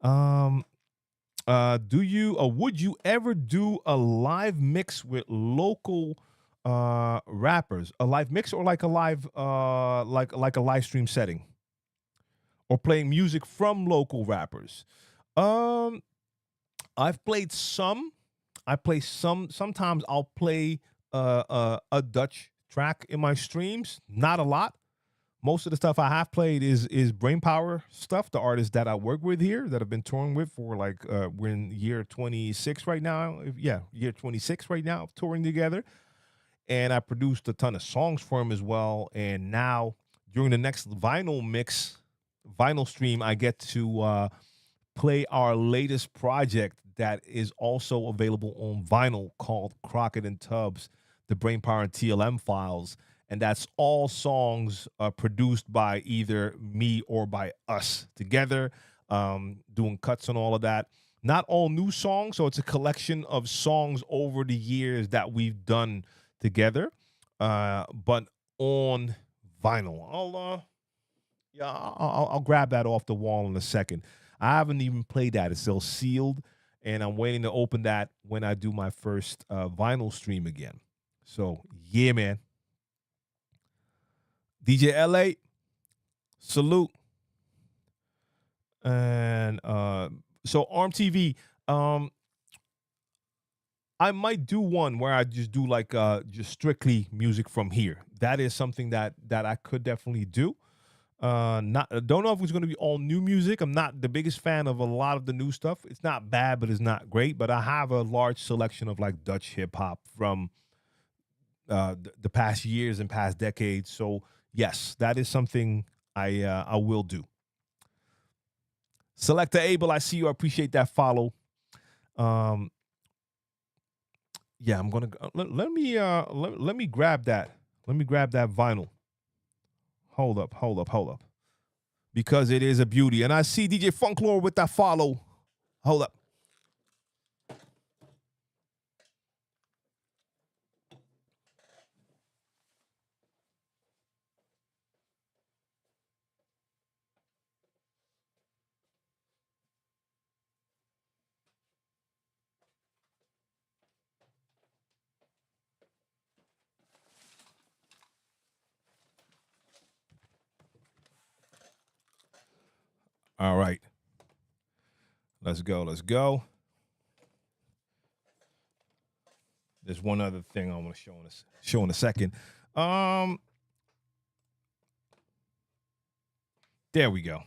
Do you or would you ever do a live mix with local rappers? A live mix or like a live like a live stream setting? Or playing music from local rappers? Um I've played some. I play some. Sometimes I'll play a Dutch track in my streams. Not a lot. Most of the stuff I have played is Brainpower stuff. The artists that I work with here that I've been touring with for like we're in year 26 right now. Yeah, year 26 right now, touring together. And I produced a ton of songs for him as well. And now during the next vinyl stream, I get to play our latest project that is also available on vinyl called Crockett and Tubbs, the Brainpower and TLM files. And that's all songs produced by either me or by us together, doing cuts and all of that. Not all new songs, so it's a collection of songs over the years that we've done together, but on vinyl. I'll grab that off the wall in a second. I haven't even played that. It's still sealed, and I'm waiting to open that when I do my first vinyl stream again. So, yeah, man. DJ LA, salute. And so ARM TV, I might do one where I just do like just strictly music from here. That is something that I could definitely do. Not don't know if it's going to be all new music. I'm not the biggest fan of a lot of the new stuff. It's not bad, but it's not great. But I have a large selection of like Dutch hip hop from the past years and past decades. So yes, that is something I will do. Selector Abel, I see you. I appreciate that follow. Yeah, I'm gonna let me grab that. Let me grab that vinyl. Hold up. Because it is a beauty. And I see DJ Funklore with that follow. Hold up. All right. Let's go. There's one other thing I want to show in a second. There we go.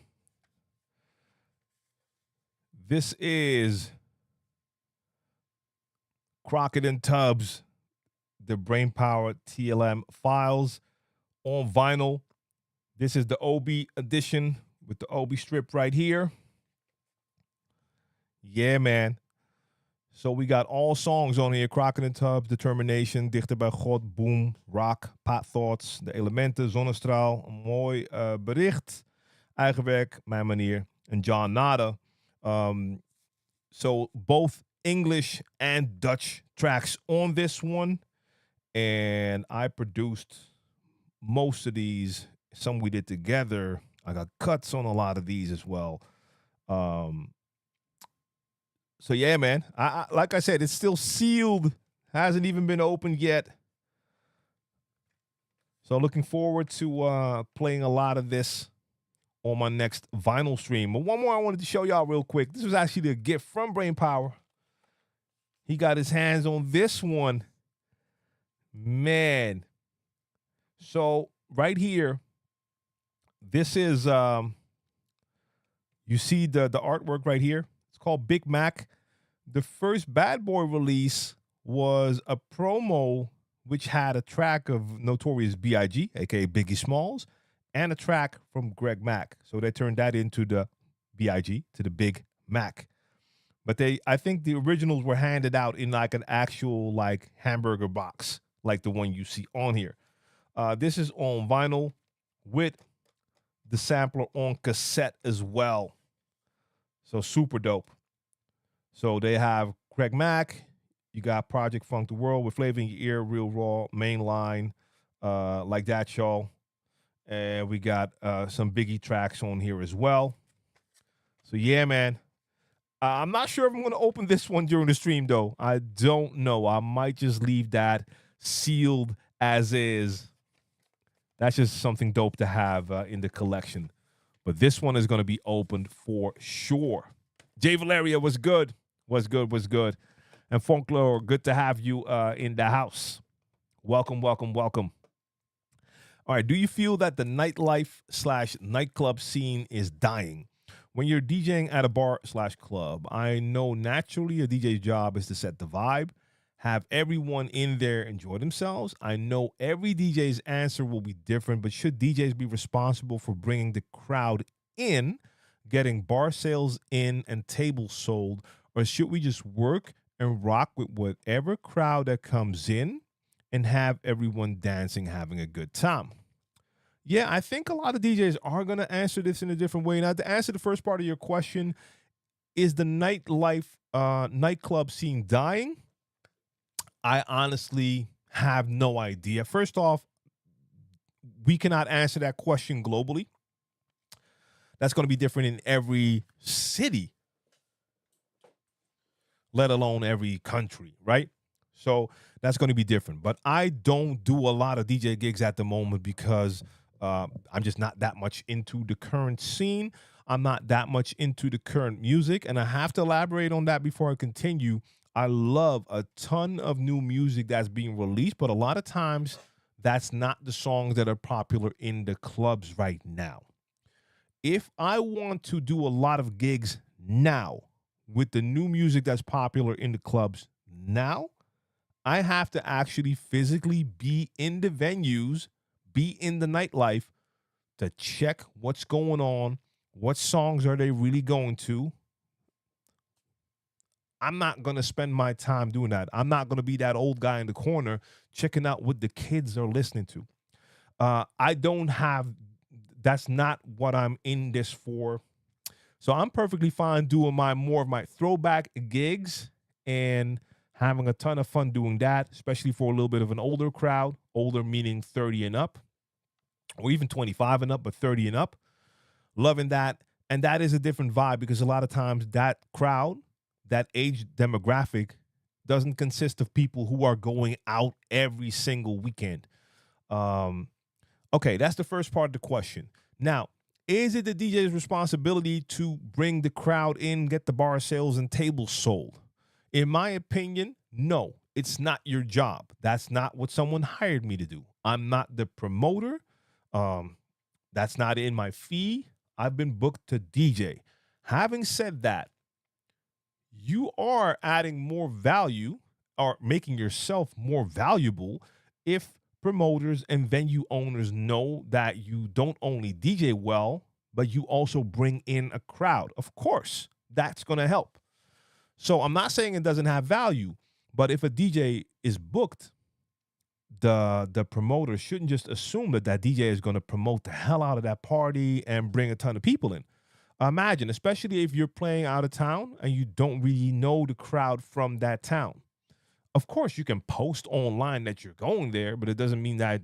This is Crockett and Tubbs, the Brainpower TLM files on vinyl. This is the OB edition with the OB strip right here. Yeah, man. So we got all songs on here. Crockett and Tubbs, Determination, Dichter bij God, Boom, Rock, Pot Thoughts, De Elementen, Zonnestraal, Een Mooi Bericht, Eigen Werk, Mijn Manier, and John Nada. So both English and Dutch tracks on this one. And I produced most of these. Some we did together. I got cuts on a lot of these as well. So yeah, man. I like I said, it's still sealed. Hasn't even been opened yet. So looking forward to playing a lot of this on my next vinyl stream. But one more I wanted to show y'all real quick. This was actually a gift from Brainpower. He got his hands on this one. Man. So right here, this is you see the artwork right here. It's called Big Mac. The first Bad Boy release was a promo which had a track of Notorious B.I.G., aka Biggie Smalls, and a track from Greg Mack. So they turned that into the B.I.G., to the Big Mac. But I think the originals were handed out in like an actual like hamburger box, like the one you see on here. This is on vinyl with the sampler on cassette as well. So super dope. So they have Greg Mack. You got Project Funk the World with Flavor in Your Ear, Real Raw, Mainline. Like That Show. And we got some Biggie tracks on here as well. So yeah, man. I'm not sure if I'm going to open this one during the stream, though. I don't know. I might just leave that sealed as is. That's just something dope to have in the collection. But this one is going to be opened for sure. Jay Valeria was good. Was good. Was good. And Folklore, good to have you in the house. Welcome, welcome, welcome. All right. Do you feel that the nightlife / nightclub scene is dying? When you're DJing at a bar / club, I know naturally a DJ's job is to set the vibe, have everyone in there enjoy themselves. I know every DJ's answer will be different, but should DJs be responsible for bringing the crowd in, getting bar sales in, and tables sold, or should we just work and rock with whatever crowd that comes in and have everyone dancing, having a good time? Yeah, I think a lot of DJs are going to answer this in a different way. Now, to answer the first part of your question, is the nightclub scene dying? I honestly have no idea. First off, we cannot answer that question globally. That's going to be different in every city, let alone every country, right? So that's going to be different. But I don't do a lot of DJ gigs at the moment because I'm just not that much into the current scene. I'm not that much into the current music. And I have to elaborate on that before I continue. I love a ton of new music that's being released, but a lot of times that's not the songs that are popular in the clubs right now. If I want to do a lot of gigs now with the new music that's popular in the clubs now, I have to actually physically be in the venues, be in the nightlife to check what's going on, what songs are they really going to. I'm not going to spend my time doing that. I'm not going to be that old guy in the corner checking out what the kids are listening to. I don't have, that's not what I'm in this for. So I'm perfectly fine doing more of my throwback gigs and having a ton of fun doing that, especially for a little bit of an older crowd, older meaning 30 and up, or even 25 and up, but 30 and up. Loving that. And that is a different vibe because a lot of times that crowd, that age demographic, doesn't consist of people who are going out every single weekend. Okay, that's the first part of the question. Now, is it the DJ's responsibility to bring the crowd in, get the bar sales and tables sold? In my opinion, no, it's not your job. That's not what someone hired me to do. I'm not the promoter. That's not in my fee. I've been booked to DJ. Having said that, you are adding more value or making yourself more valuable if promoters and venue owners know that you don't only DJ well, but you also bring in a crowd. Of course, that's going to help. So I'm not saying it doesn't have value, but if a DJ is booked, the promoter shouldn't just assume that that DJ is going to promote the hell out of that party and bring a ton of people in. Imagine, especially if you're playing out of town and you don't really know the crowd from that town. Of course, you can post online that you're going there, but it doesn't mean that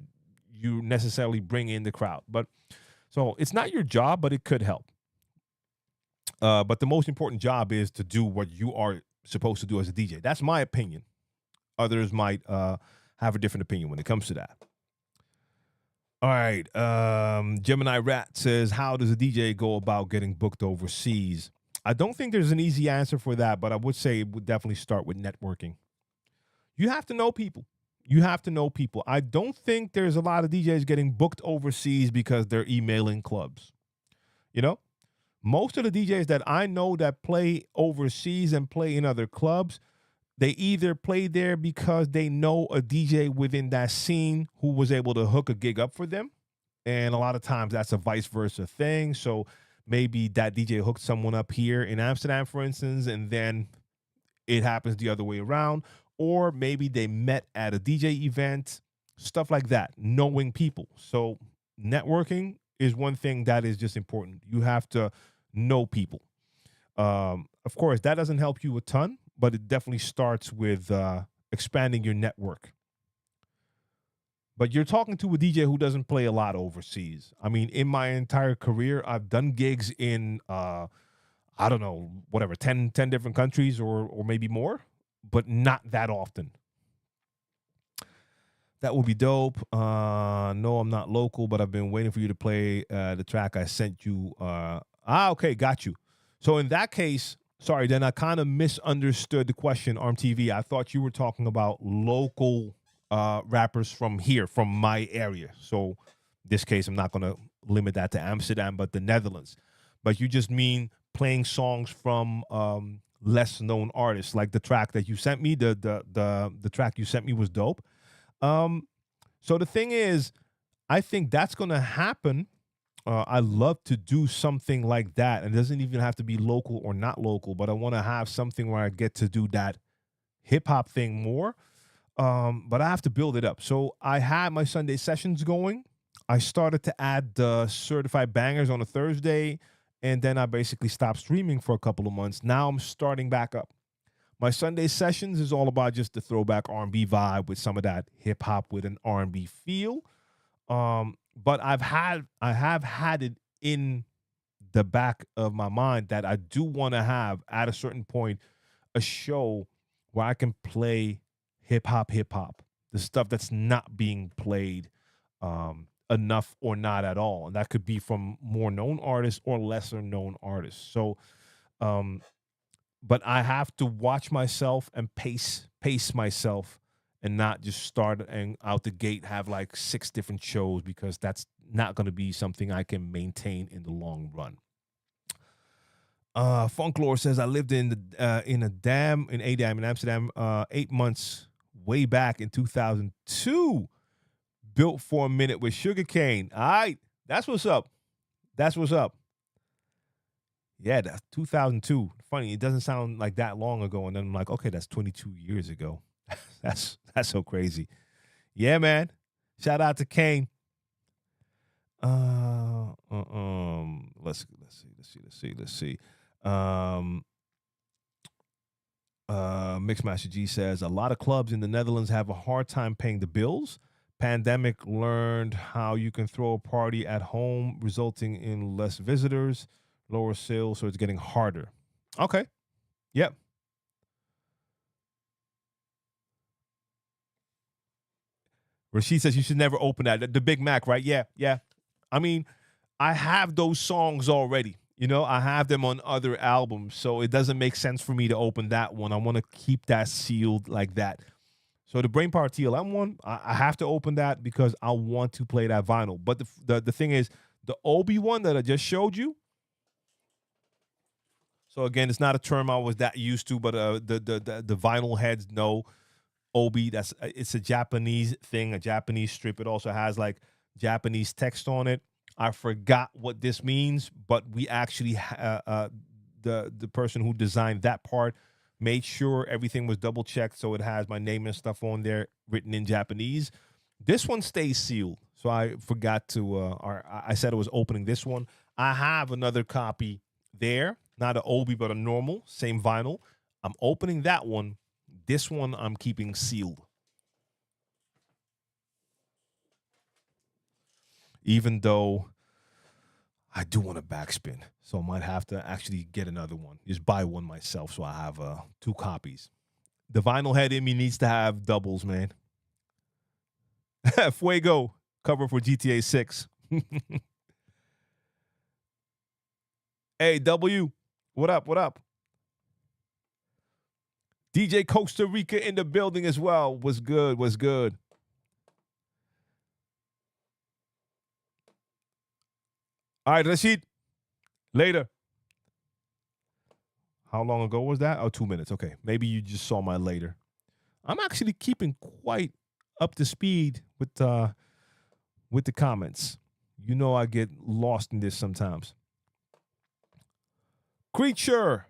you necessarily bring in the crowd. But so it's not your job, but it could help. But the most important job is to do what you are supposed to do as a DJ. That's my opinion. Others might have a different opinion when it comes to that. All right. Gemini Rat says, how does a DJ go about getting booked overseas? I don't think there's an easy answer for that, but I would say it would definitely start with networking. You have to know people. You have to know people. I don't think there's a lot of DJs getting booked overseas because they're emailing clubs. You know, most of the DJs that I know that play overseas and play in other clubs, they either play there because they know a DJ within that scene who was able to hook a gig up for them. And a lot of times that's a vice versa thing. So maybe that DJ hooked someone up here in Amsterdam, for instance, and then it happens the other way around. Or maybe they met at a DJ event, stuff like that, knowing people. So networking is one thing that is just important. You have to know people. Of course, that doesn't help you a ton, but it definitely starts with expanding your network. But you're talking to a DJ who doesn't play a lot overseas. I mean, in my entire career, I've done gigs in I don't know, whatever, 10 different countries or maybe more, but not that often. That would be dope. No, I'm not local, but I've been waiting for you to play the track I sent you. Okay, got you. So in that case, sorry, then I kind of misunderstood the question, ArmTV. I thought you were talking about local rappers from here, from my area. So in this case, I'm not going to limit that to Amsterdam, but the Netherlands. But you just mean playing songs from less known artists, like the track that you sent me. The track you sent me was dope. So the thing is, I think that's going to happen. I love to do something like that. And it doesn't even have to be local or not local, but I want to have something where I get to do that hip hop thing more. But I have to build it up. So I had my Sunday sessions going. I started to add the certified bangers on a Thursday, and then I basically stopped streaming for a couple of months. Now I'm starting back up. My Sunday sessions is all about just the throwback R&B vibe with some of that hip hop with an R&B feel. But I have had it in the back of my mind that I do want to have at a certain point a show where I can play hip hop, the stuff that's not being played enough or not at all, and that could be from more known artists or lesser known artists. So but I have to watch myself and pace myself and not just start and out the gate have like 6 different shows, because that's not going to be something I can maintain in the long run. Funklore says I lived in Adam in Amsterdam 8 months way back in 2002. Built for a minute with sugarcane. All right, that's what's up. That's what's up. Yeah, that's 2002. Funny, it doesn't sound like that long ago. And then I'm like, okay, that's 22 years ago. that's so crazy. Yeah, man. Shout out to Kane. Let's see. Mixmaster G says a lot of clubs in the Netherlands have a hard time paying the bills. Pandemic learned how you can throw a party at home, resulting in less visitors, lower sales, so it's getting harder. Okay. Yep. Rashid says you should never open that. The Big Mac, right? Yeah, yeah. I mean, I have those songs already. You know, I have them on other albums, so it doesn't make sense for me to open that one. I want to keep that sealed like that. So the Brainpower TLM one, I have to open that because I want to play that vinyl. But the thing is, the Obi one that I just showed you. So again, it's not a term I was that used to, but the vinyl heads know Obi. It's a Japanese thing, a Japanese strip. It also has like Japanese text on it. I forgot what this means, but we actually the person who designed that part made sure everything was double checked, so it has my name and stuff on there written in Japanese. This one stays sealed, so I forgot to. I said I was opening this one. I have another copy there, not an Obi, but a normal, same vinyl. I'm opening that one. This one I'm keeping sealed. Even though I do want a backspin, so I might have to actually get another one. Just buy one myself, so I have 2 copies. The vinyl head in me needs to have doubles, man. Fuego cover for GTA 6. Hey, W, what up? What up? DJ Costa Rica in the building as well. What's good? What's good? All right, Rashid. Later. How long ago was that? Oh, 2 minutes. Okay. Maybe you just saw my later. I'm actually keeping quite up to speed with the comments. You know I get lost in this sometimes. Creature.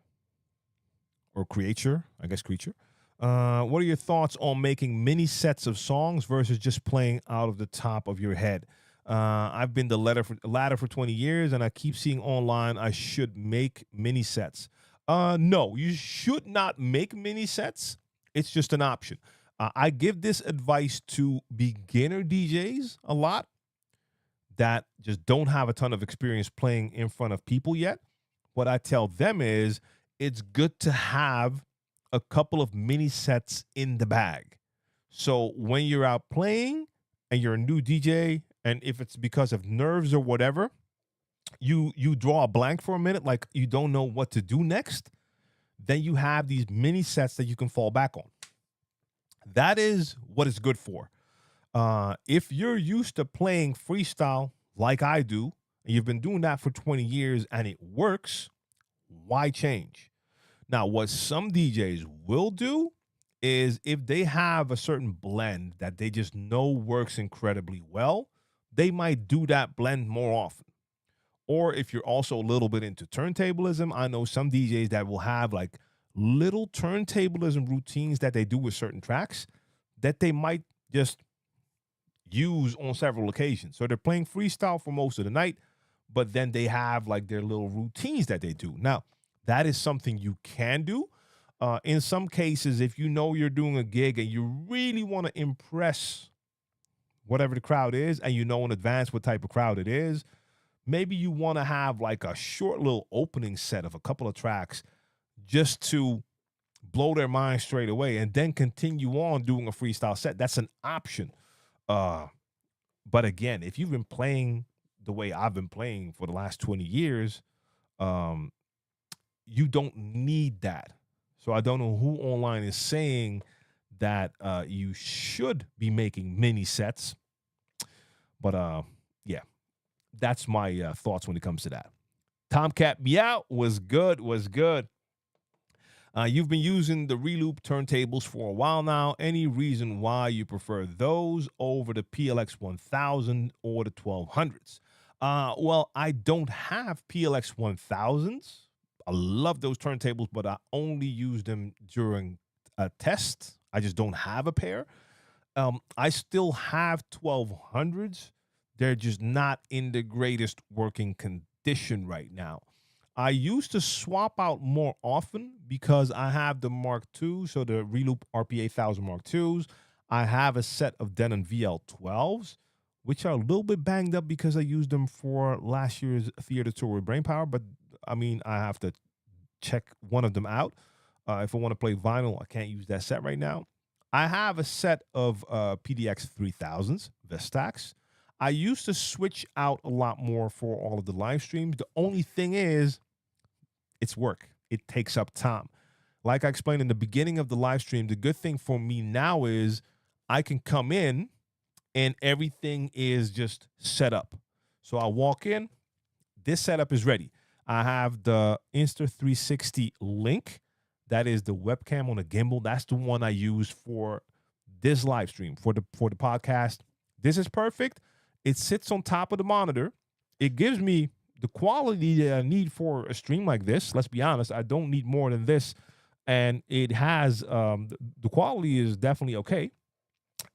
Or creature. I guess creature. What are your thoughts on making mini sets of songs versus just playing out of the top of your head? I've been the ladder for 20 years, and I keep seeing online I should make mini sets. No, you should not make mini sets. It's just an option. I give this advice to beginner DJs a lot that just don't have a ton of experience playing in front of people yet. What I tell them is it's good to have a couple of mini sets in the bag. So when you're out playing and you're a new DJ, and if it's because of nerves or whatever, you draw a blank for a minute, like you don't know what to do next, then you have these mini sets that you can fall back on. That is what it's good for. If you're used to playing freestyle like I do, and you've been doing that for 20 years and it works, why change? Now, what some DJs will do is if they have a certain blend that they just know works incredibly well, they might do that blend more often. Or if you're also a little bit into turntablism, I know some DJs that will have like little turntablism routines that they do with certain tracks that they might just use on several occasions. So they're playing freestyle for most of the night, but then they have like their little routines that they do. Now, that is something you can do. In some cases, if you know you're doing a gig and you really want to impress whatever the crowd is, and you know in advance what type of crowd it is, maybe you want to have like a short little opening set of a couple of tracks just to blow their mind straight away and then continue on doing a freestyle set. That's an option. But again, if you've been playing the way I've been playing for the last 20 years, you don't need that. So I don't know who online is saying that you should be making mini sets. But yeah, that's my thoughts when it comes to that. Tomcat Meow was good, was good. You've been using the reloop turntables for a while now. Any reason why you prefer those over the PLX 1000 or the 1200s? Well, I don't have PLX 1000s. I love those turntables, but I only use them during a test. I just don't have a pair. I still have 1200s. They're just not in the greatest working condition right now. I used to swap out more often because I have the Mark II, so the Reloop RPA 1000 Mark IIs. I have a set of Denon VL12s, which are a little bit banged up because I used them for last year's theater tour with Brainpower. But I mean, I have to check one of them out. If I want to play vinyl, I can't use that set right now. I have a set of PDX 3000s, Vestax. I used to switch out a lot more for all of the live streams. The only thing is, it's work. It takes up time. Like I explained in the beginning of the live stream, the good thing for me now is I can come in and everything is just set up. So I walk in, this setup is ready. I have the Insta360 Link. That is the webcam on a gimbal. That's the one I use for this live stream, for the podcast. This is perfect. It sits on top of the monitor. It gives me the quality that I need for a stream like this. Let's be honest, I don't need more than this. And it has, the quality is definitely okay.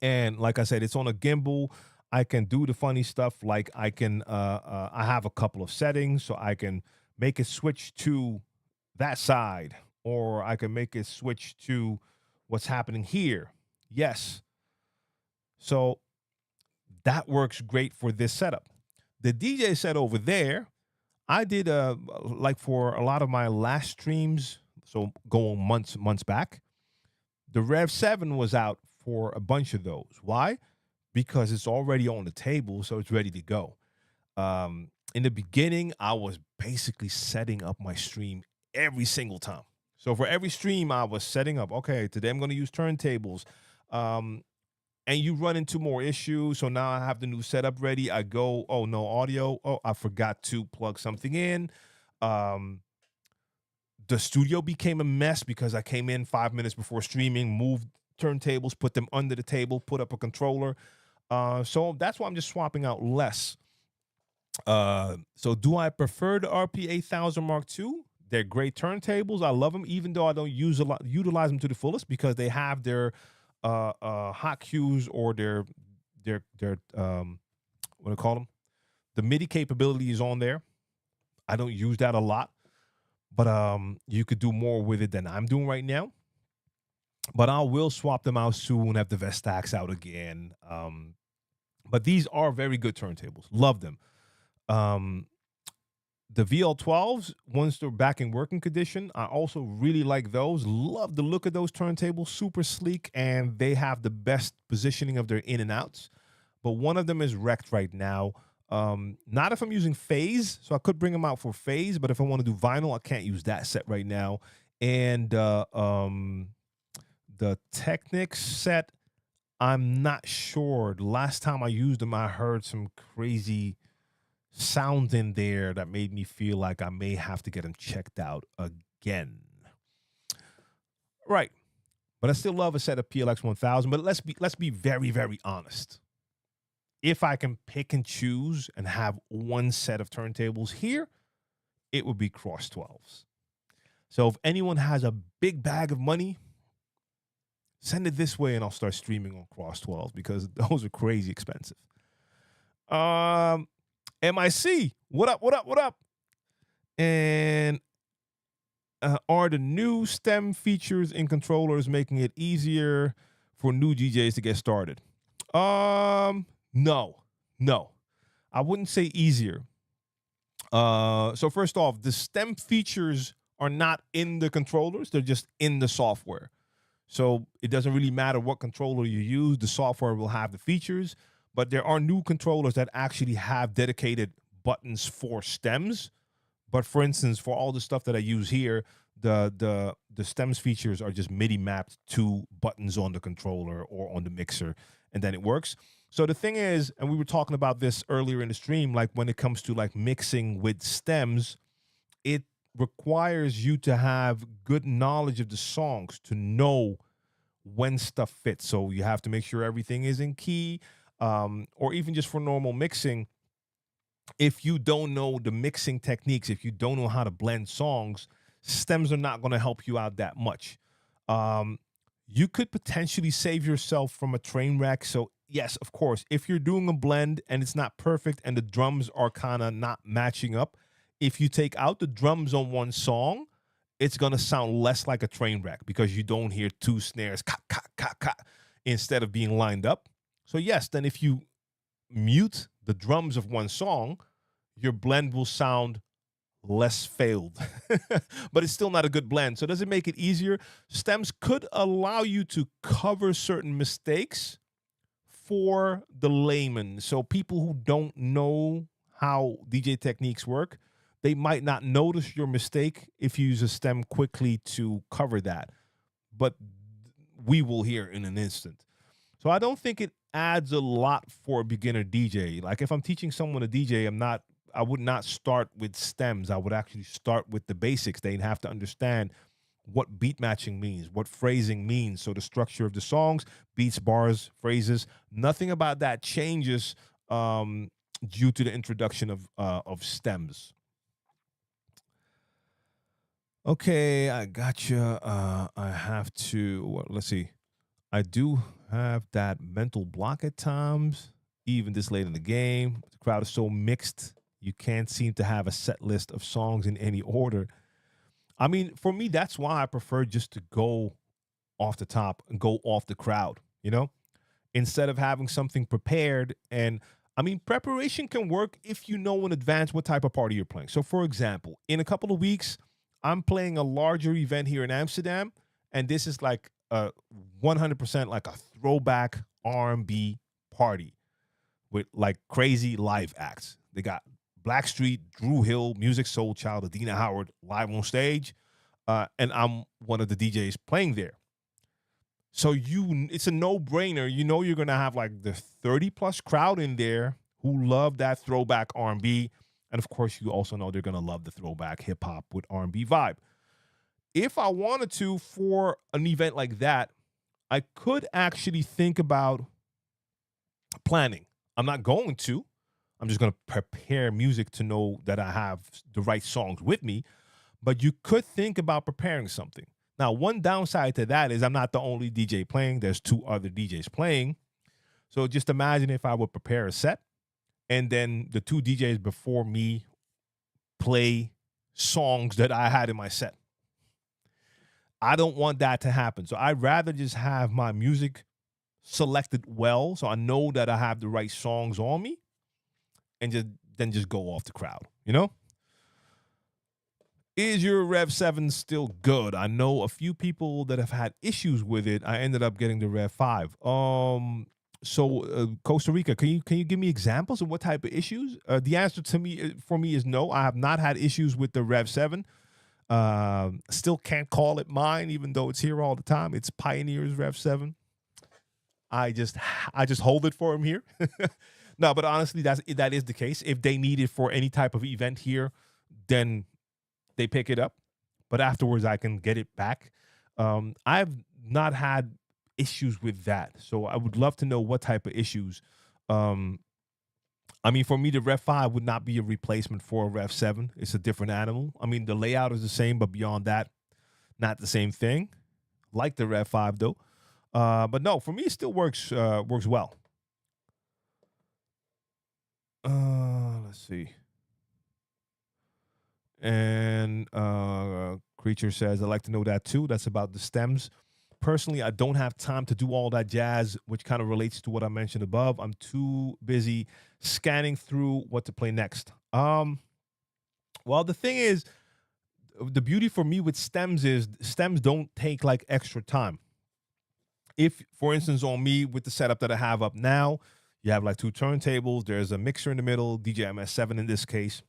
And like I said, it's on a gimbal. I can do the funny stuff. Like I can, I have a couple of settings, so I can make it switch to that side, or I can make it switch to what's happening here. Yes. So that works great for this setup. The DJ set over there, I did like for a lot of my last streams, so going months back, the Rev 7 was out for a bunch of those. Why? Because it's already on the table, so it's ready to go. In the beginning, I was basically setting up my stream every single time. So for every stream, I was setting up, okay, today I'm going to use turntables. And you run into more issues. So now I have the new setup ready. I go, oh, no audio. Oh, I forgot to plug something in. The studio became a mess because I came in 5 minutes before streaming, moved turntables, put them under the table, put up a controller. So that's why I'm just swapping out less. So do I prefer the RP 8000 Mark II? They're great turntables. I love them, even though I don't utilize them to the fullest because they have their hot cues or their what do I call them? The MIDI capability is on there. I don't use that a lot, but you could do more with it than I'm doing right now. but I will swap them out soon. Have the Vestax out again. But these are very good turntables. Love them. Um, the VL12s, once they're back in working condition, I also really like those. Love the look of those turntables. Super sleek, and they have the best positioning of their in and outs. But one of them is wrecked right now. Not if I'm using phase, so I could bring them out for phase, but if I want to do vinyl, I can't use that set right now. And the Technics set, I'm not sure. The last time I used them, I heard some crazy sound in there that made me feel like I may have to get them checked out again. Right. But I still love a set of PLX 1000. But let's be very, very honest. If I can pick and choose and have one set of turntables here, it would be Cross 12s. So if anyone has a big bag of money, send it this way and I'll start streaming on Cross 12s because those are crazy expensive. MIC, what up, what up, what up? And are the new stem features in controllers making it easier for new DJs to get started? No. I wouldn't say easier. So first off, the stem features are not in the controllers, they're just in the software. So it doesn't really matter what controller you use, the software will have the features, but there are new controllers that actually have dedicated buttons for stems. But for instance, for all the stuff that I use here, the stems features are just MIDI mapped to buttons on the controller or on the mixer, and then it works. So the thing is, and we were talking about this earlier in the stream, like when it comes to like mixing with stems, it requires you to have good knowledge of the songs to know when stuff fits. So you have to make sure everything is in key, or even just for normal mixing. If you don't know the mixing techniques, if you don't know how to blend songs, stems are not going to help you out that much. You could potentially save yourself from a train wreck. So yes, of course, if you're doing a blend and it's not perfect and the drums are kind of not matching up, if you take out the drums on one song, it's going to sound less like a train wreck because you don't hear two snares ka, ka, ka, ka, instead of being lined up. So yes, then if you mute the drums of one song, your blend will sound less failed, but it's still not a good blend. So does it make it easier? Stems could allow you to cover certain mistakes for the layman. So people who don't know how DJ techniques work, they might not notice your mistake if you use a stem quickly to cover that. But we will hear in an instant. So I don't think it adds a lot for a beginner DJ. Like if I'm teaching someone a DJ, I would not start with stems. I would actually start with the basics. They'd have to understand what beat matching means, what phrasing means. So the structure of the songs, beats, bars, phrases, nothing about that changes due to the introduction of stems. Okay, I gotcha. I have to, let's see. I do have that mental block at times, even this late in the game. The crowd is so mixed. You can't seem to have a set list of songs in any order. I mean, for me, that's why I prefer just to go off the top and go off the crowd, instead of having something prepared. And I mean, preparation can work if you know in advance what type of party you're playing. So, for example, in a couple of weeks, I'm playing a larger event here in Amsterdam, and this is like a 100% like a throwback R&B party with like crazy live acts. They got Blackstreet, Drew Hill, Music Soul Child, Adina Howard live on stage, and I'm one of the DJs playing there. So it's a no-brainer. You know you're gonna have like the 30+ crowd in there who love that throwback R&B, and of course you also know they're gonna love the throwback hip hop with R&B vibe. If I wanted to, for an event like that, I could actually think about planning. I'm not going to. I'm just going to prepare music to know that I have the right songs with me. But you could think about preparing something. Now, one downside to that is I'm not the only DJ playing. There's 2 other DJs playing. So just imagine if I would prepare a set and then the 2 DJs before me play songs that I had in my set. I don't want that to happen. So I'd rather just have my music selected well, so I know that I have the right songs on me, and just go off the crowd. You know, is your Rev 7 still good? I know a few people that have had issues with it. I ended up getting the Rev 5. So Costa Rica, can you give me examples of what type of issues? The answer to me for me is no. I have not had issues with the Rev 7. Still can't call it mine, even though it's here all the time. It's Pioneer's Rev 7. I just hold it for him here. No, but honestly, that is the case. If they need it for any type of event here, then they pick it up. But afterwards, I can get it back. I've not had issues with that, so I would love to know what type of issues. I mean, for me, the Rev 5 would not be a replacement for a Rev 7. It's a different animal. I mean, the layout is the same, but beyond that, not the same thing. Like the Rev 5, though. But no, for me, it still works well. Let's see. And Creature says, I'd like to know that too. That's about the stems. Personally, I don't have time to do all that jazz, which kind of relates to what I mentioned above. I'm too busy scanning through what to play next. Well, the thing is, the beauty for me with stems is stems don't take like extra time. If, for instance, on me with the setup that I have up now, you have like two turntables, there's a mixer in the middle, DJ MS7 in this case.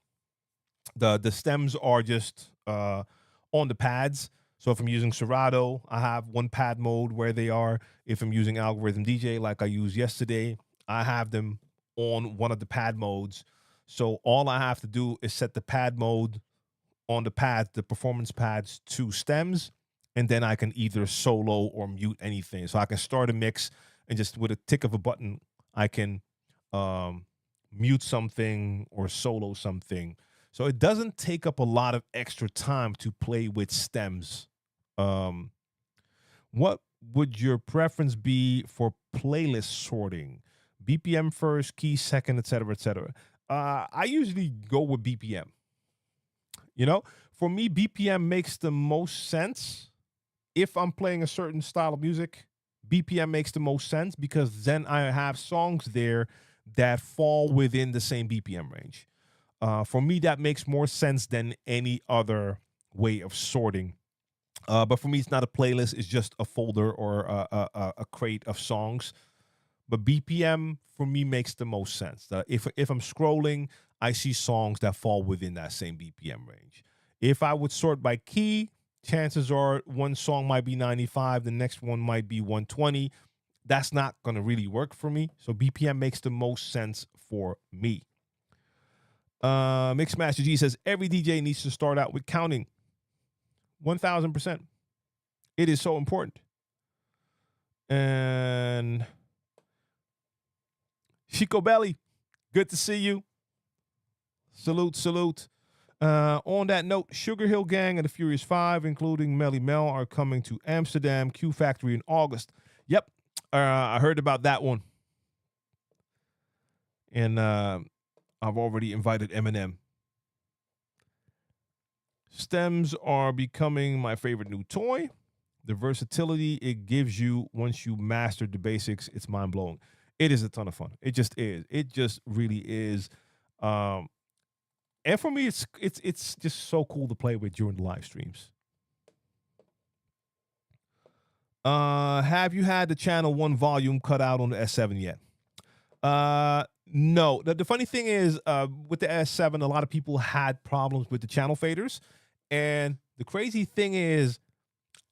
The stems are just on the pads. So if I'm using Serato, I have one pad mode where they are. If I'm using Algorithm DJ like I used yesterday, I have them on one of the pad modes. So all I have to do is set the pad mode on the pads, the performance pads, to stems, and then I can either solo or mute anything. So I can start a mix and just with a tick of a button, I can mute something or solo something. So it doesn't take up a lot of extra time to play with stems. What would your preference be for playlist sorting? BPM first, key second, etc., etc. I usually go with BPM. You know, for me, BPM makes the most sense. If I'm playing a certain style of music, BPM makes the most sense because then I have songs there that fall within the same BPM range. For me, that makes more sense than any other way of sorting. But for me, it's not a playlist. It's just a folder or a crate of songs. But BPM, for me, makes the most sense. If I'm scrolling, I see songs that fall within that same BPM range. If I would sort by key, chances are one song might be 95, the next one might be 120. That's not going to really work for me. So BPM makes the most sense for me. Mixmaster G says, every DJ needs to start out with counting. 1,000%. It is so important. And Chico Belly, good to see you. Salute, salute. On that note, Sugar Hill Gang and the Furious Five, including Melly Mel, are coming to Amsterdam Q Factory in August. Yep, I heard about that one. And I've already invited Eminem. Stems are becoming my favorite new toy. The versatility it gives you once you master the basics, it's mind-blowing. It is a ton of fun. It just is. It just really is. And for me, it's just so cool to play with during the live streams. Have you had the channel 1 volume cut out on the S7 yet? No. The funny thing is, with the S7, a lot of people had problems with the channel faders. And the crazy thing is,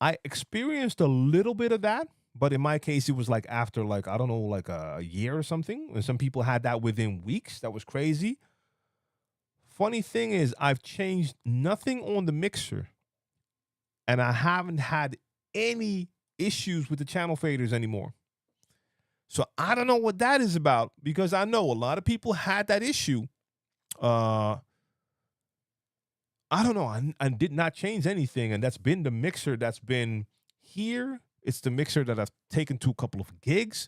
I experienced a little bit of that, but in my case, it was like after like, I don't know, like a year or something. And some people had that within weeks. That was crazy. Funny thing is, I've changed nothing on the mixer, and I haven't had any issues with the channel faders anymore. So I don't know what that is about, because I know a lot of people had that issue. I don't know. I did not change anything, and that's been the mixer that's been here. It's the mixer that I've taken to a couple of gigs.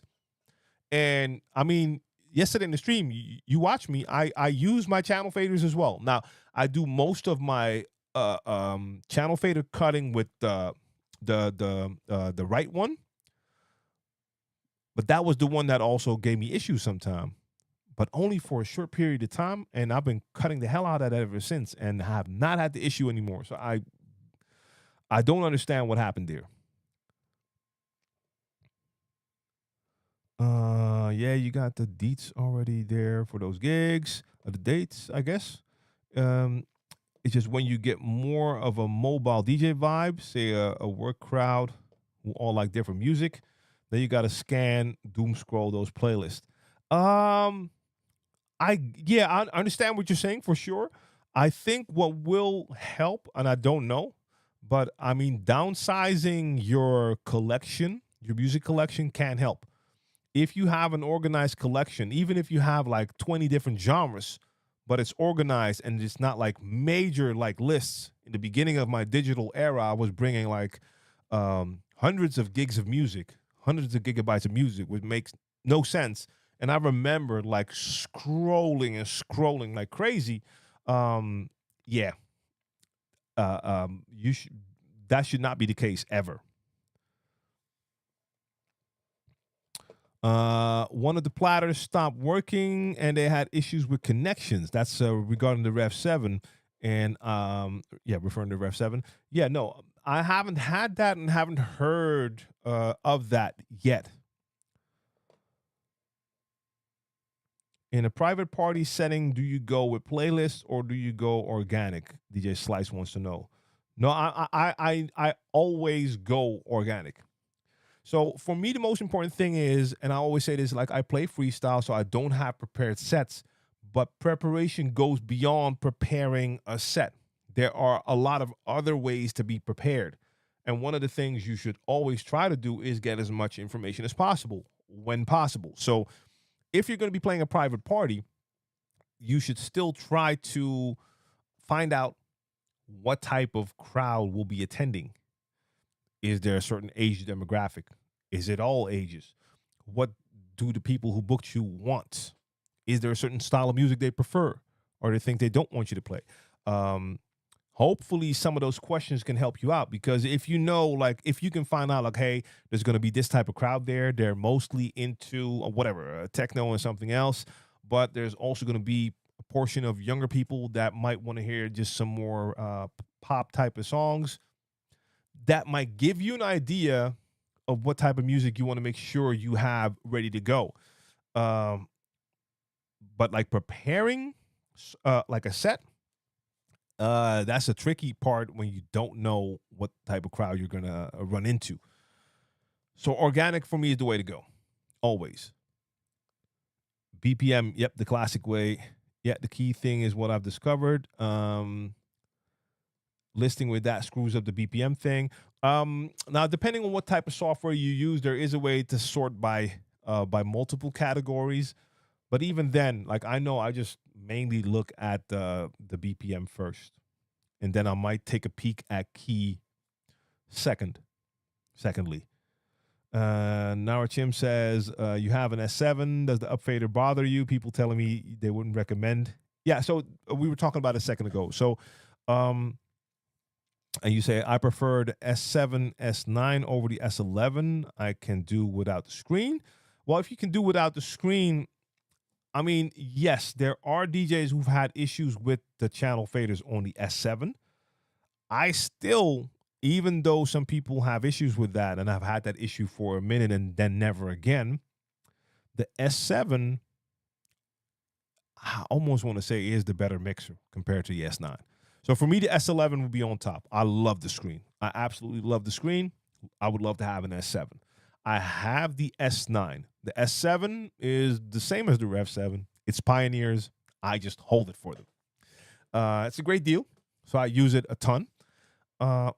And I mean, yesterday in the stream, you watch me. I use my channel faders as well. Now, I do most of my channel fader cutting with the right one, but that was the one that also gave me issues sometime, but only for a short period of time, and I've been cutting the hell out of that ever since, and have not had the issue anymore. So I don't understand what happened there. Yeah, you got the deets already there for those gigs, the dates, I guess. Um, it's just when you get more of a mobile DJ vibe, say a work crowd who all like different music, then you got to scan, doom scroll those playlists. Um, yeah, I understand what you're saying for sure. I think what will help, and I don't know, but I mean, downsizing your collection, your music collection, can help. If you have an organized collection, even if you have like 20 different genres, but it's organized and it's not like major like lists. In the beginning of my digital era, I was bringing like hundreds of gigs of music, hundreds of gigabytes of music, which makes no sense. And I remember like scrolling and scrolling like crazy. Um, yeah, you should that should not be the case ever. One of the platters stopped working and they had issues with connections. That's regarding the Rev 7. And yeah, referring to Rev 7. Yeah, no, I haven't had that and haven't heard of that yet. In a private party setting, do you go with playlists or do you go organic? DJ Slice wants to know. No, I always go organic. So for me, the most important thing is, and I always say this, like I play freestyle, so I don't have prepared sets, but preparation goes beyond preparing a set. There are a lot of other ways to be prepared. And one of the things you should always try to do is get as much information as possible when possible. So if you're going to be playing a private party, you should still try to find out what type of crowd will be attending. Is there a certain age demographic? Is it all ages? What do the people who booked you want? Is there a certain style of music they prefer or they think they don't want you to play? Um, Hopefully, some of those questions can help you out because if you know, like, if you can find out, like, hey, there's going to be this type of crowd there, they're mostly into whatever, techno and something else, but there's also going to be a portion of younger people that might want to hear just some more pop type of songs that might give you an idea of what type of music you want to make sure you have ready to go. Um, but like preparing like a set, that's a tricky part when you don't know what type of crowd you're gonna run into. So organic for me is the way to go, always. BPM, yep, the classic way. Yeah, the key thing is what I've discovered. Listing with that screws up the BPM thing. Now, depending on what type of software you use, there is a way to sort by multiple categories. But even then, like I know, I just mainly look at the BPM first, and then I might take a peek at key second. Secondly, Nara Chim says you have an S7. Does the upfader bother you? People telling me they wouldn't recommend. Yeah, so we were talking about a second ago. So um, and you say I prefer the S7, S9 over the S11. I can do without the screen. Well, if you can do without the screen, I mean, yes, there are DJs who've had issues with the channel faders on the S7. I still, even though some people have issues with that, and I've had that issue for a minute and then never again, the S7, I almost want to say is the better mixer compared to the S9. So for me, the S11 would be on top. I love the screen. I absolutely love the screen. I would love to have an S7. I have the S9. The S7 is the same as the Rev 7. It's Pioneers. I just hold it for them. It's a great deal. So I use it a ton. Uh,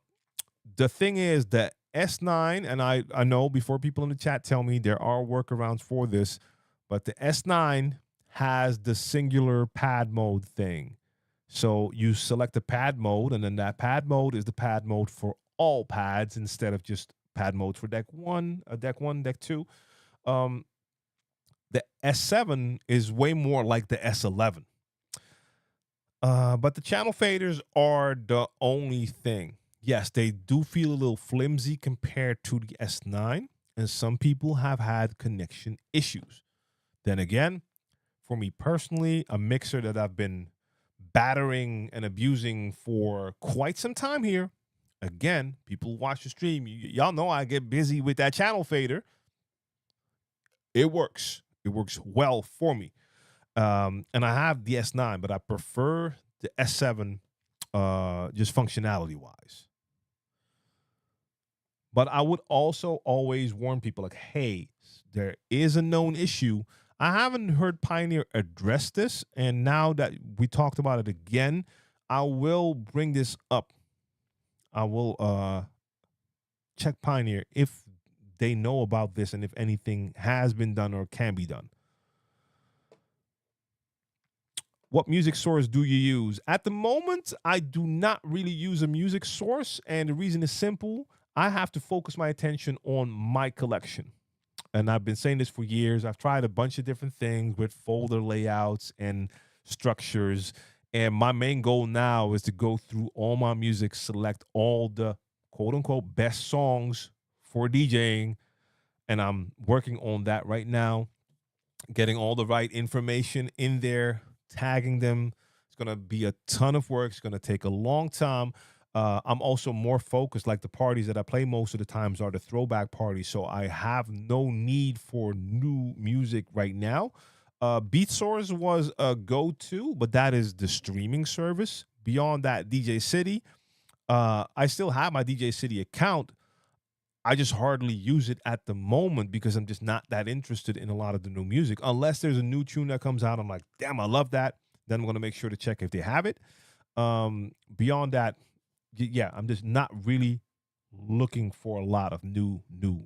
the thing is the S9, and I know before people in the chat tell me there are workarounds for this, but the S9 has the singular pad mode thing. So you select the pad mode, and then that pad mode is the pad mode for all pads instead of just pad modes for deck one, deck two. Um, the S7 is way more like the S11. But the channel faders are the only thing. yes, they do feel a little flimsy compared to the S9, and some people have had connection issues. Then again, for me personally, a mixer that I've been battering and abusing for quite some time here. Again, people watch the stream. Y'all know I get busy with that channel fader. It works. It works well for me. And I have the S9, but I prefer the S7 just functionality wise. But I would also always warn people like, hey, there is a known issue. I haven't heard Pioneer address this. And now that we talked about it again, I will bring this up. I will check Pioneer if they know about this and if anything has been done or can be done. What music source do you use? At the moment, I do not really use a music source. And the reason is simple. I have to focus my attention on my collection. And I've been saying this for years. I've tried a bunch of different things with folder layouts and structures. And my main goal now is to go through all my music, select all the quote unquote best songs for DJing. And I'm working on that right now, getting all the right information in there, tagging them. It's going to be a ton of work. It's going to take a long time. I'm also more focused, like the parties that I play most of the times are the throwback parties. So I have no need for new music right now. BeatSource was a go-to, but that is the streaming service. Beyond that, DJ City. I still have my DJ City account. I just hardly use it at the moment because I'm just not that interested in a lot of the new music. Unless there's a new tune that comes out, I'm like, damn, I love that. Then I'm going to make sure to check if they have it. Beyond that, yeah, I'm just not really looking for a lot of new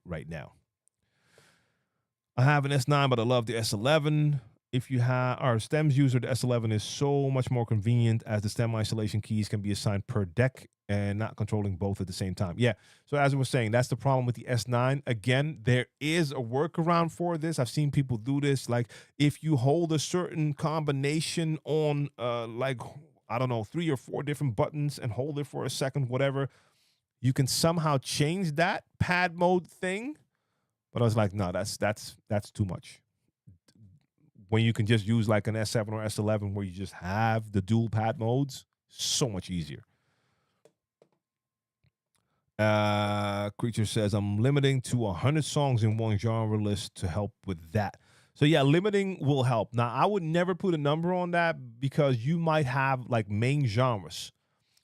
right now. I have an S9, but I love the S11. If you have our stems user, the S11 is so much more convenient as the stem isolation keys can be assigned per deck and not controlling both at the same time. Yeah. So as I was saying, that's the problem with the S9. Again, there is a workaround for this. I've seen people do this. Like if you hold a certain combination on like, I don't know, 3 or 4 different buttons and hold it for a second, whatever, you can somehow change that pad mode thing. But I was like, no, that's too much. When you can just use like an S7 or S11 where you just have the dual pad modes, so much easier. Creature says, I'm limiting to 100 songs in one genre list to help with that. So yeah, limiting will help. Now, I would never put a number on that because you might have like main genres.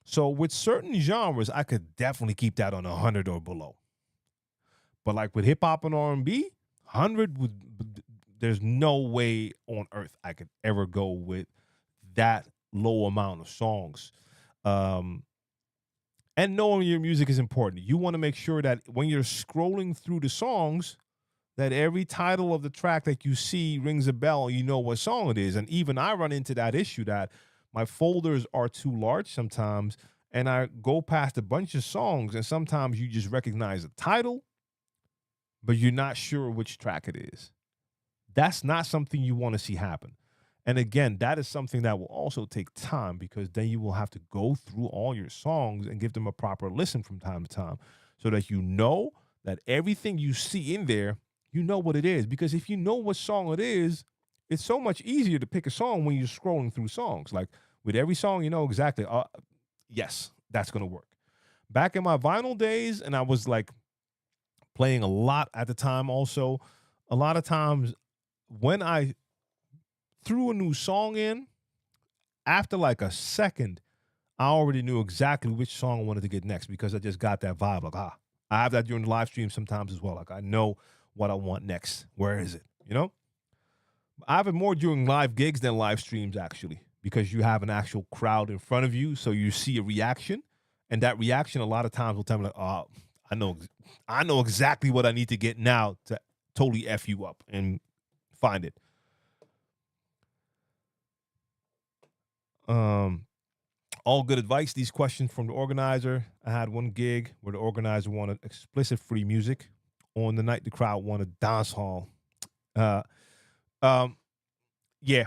So with certain genres, I could definitely keep that on 100 or below. But like with hip hop and R&B, 100 would, there's no way on earth I could ever go with that low amount of songs. And knowing your music is important. You want to make sure that when you're scrolling through the songs, that every title of the track that you see rings a bell and you know what song it is. And even I run into that issue that my folders are too large sometimes, and I go past a bunch of songs, and sometimes you just recognize the title, but you're not sure which track it is. That's not something you want to see happen. And again, that is something that will also take time because then you will have to go through all your songs and give them a proper listen from time to time so that you know that everything you see in there, you know what it is. Because if you know what song it is, it's so much easier to pick a song when you're scrolling through songs. Like with every song, you know exactly, yes, that's going to work. Back in my vinyl days, and I was like playing a lot at the time also, a lot of times when I threw a new song in, after like a second, I already knew exactly which song I wanted to get next because I just got that vibe. Like, I have that during the live stream sometimes as well. Like, I know what I want next. Where is it? You know? I have it more during live gigs than live streams, actually, because you have an actual crowd in front of you. So you see a reaction. And that reaction, a lot of times, will tell me, like, oh, I know exactly what I need to get now to totally F you up and find it. All good advice. These questions from the organizer. I had one gig where the organizer wanted explicit free music. On the night, the crowd wanted dance hall. Uh, yeah,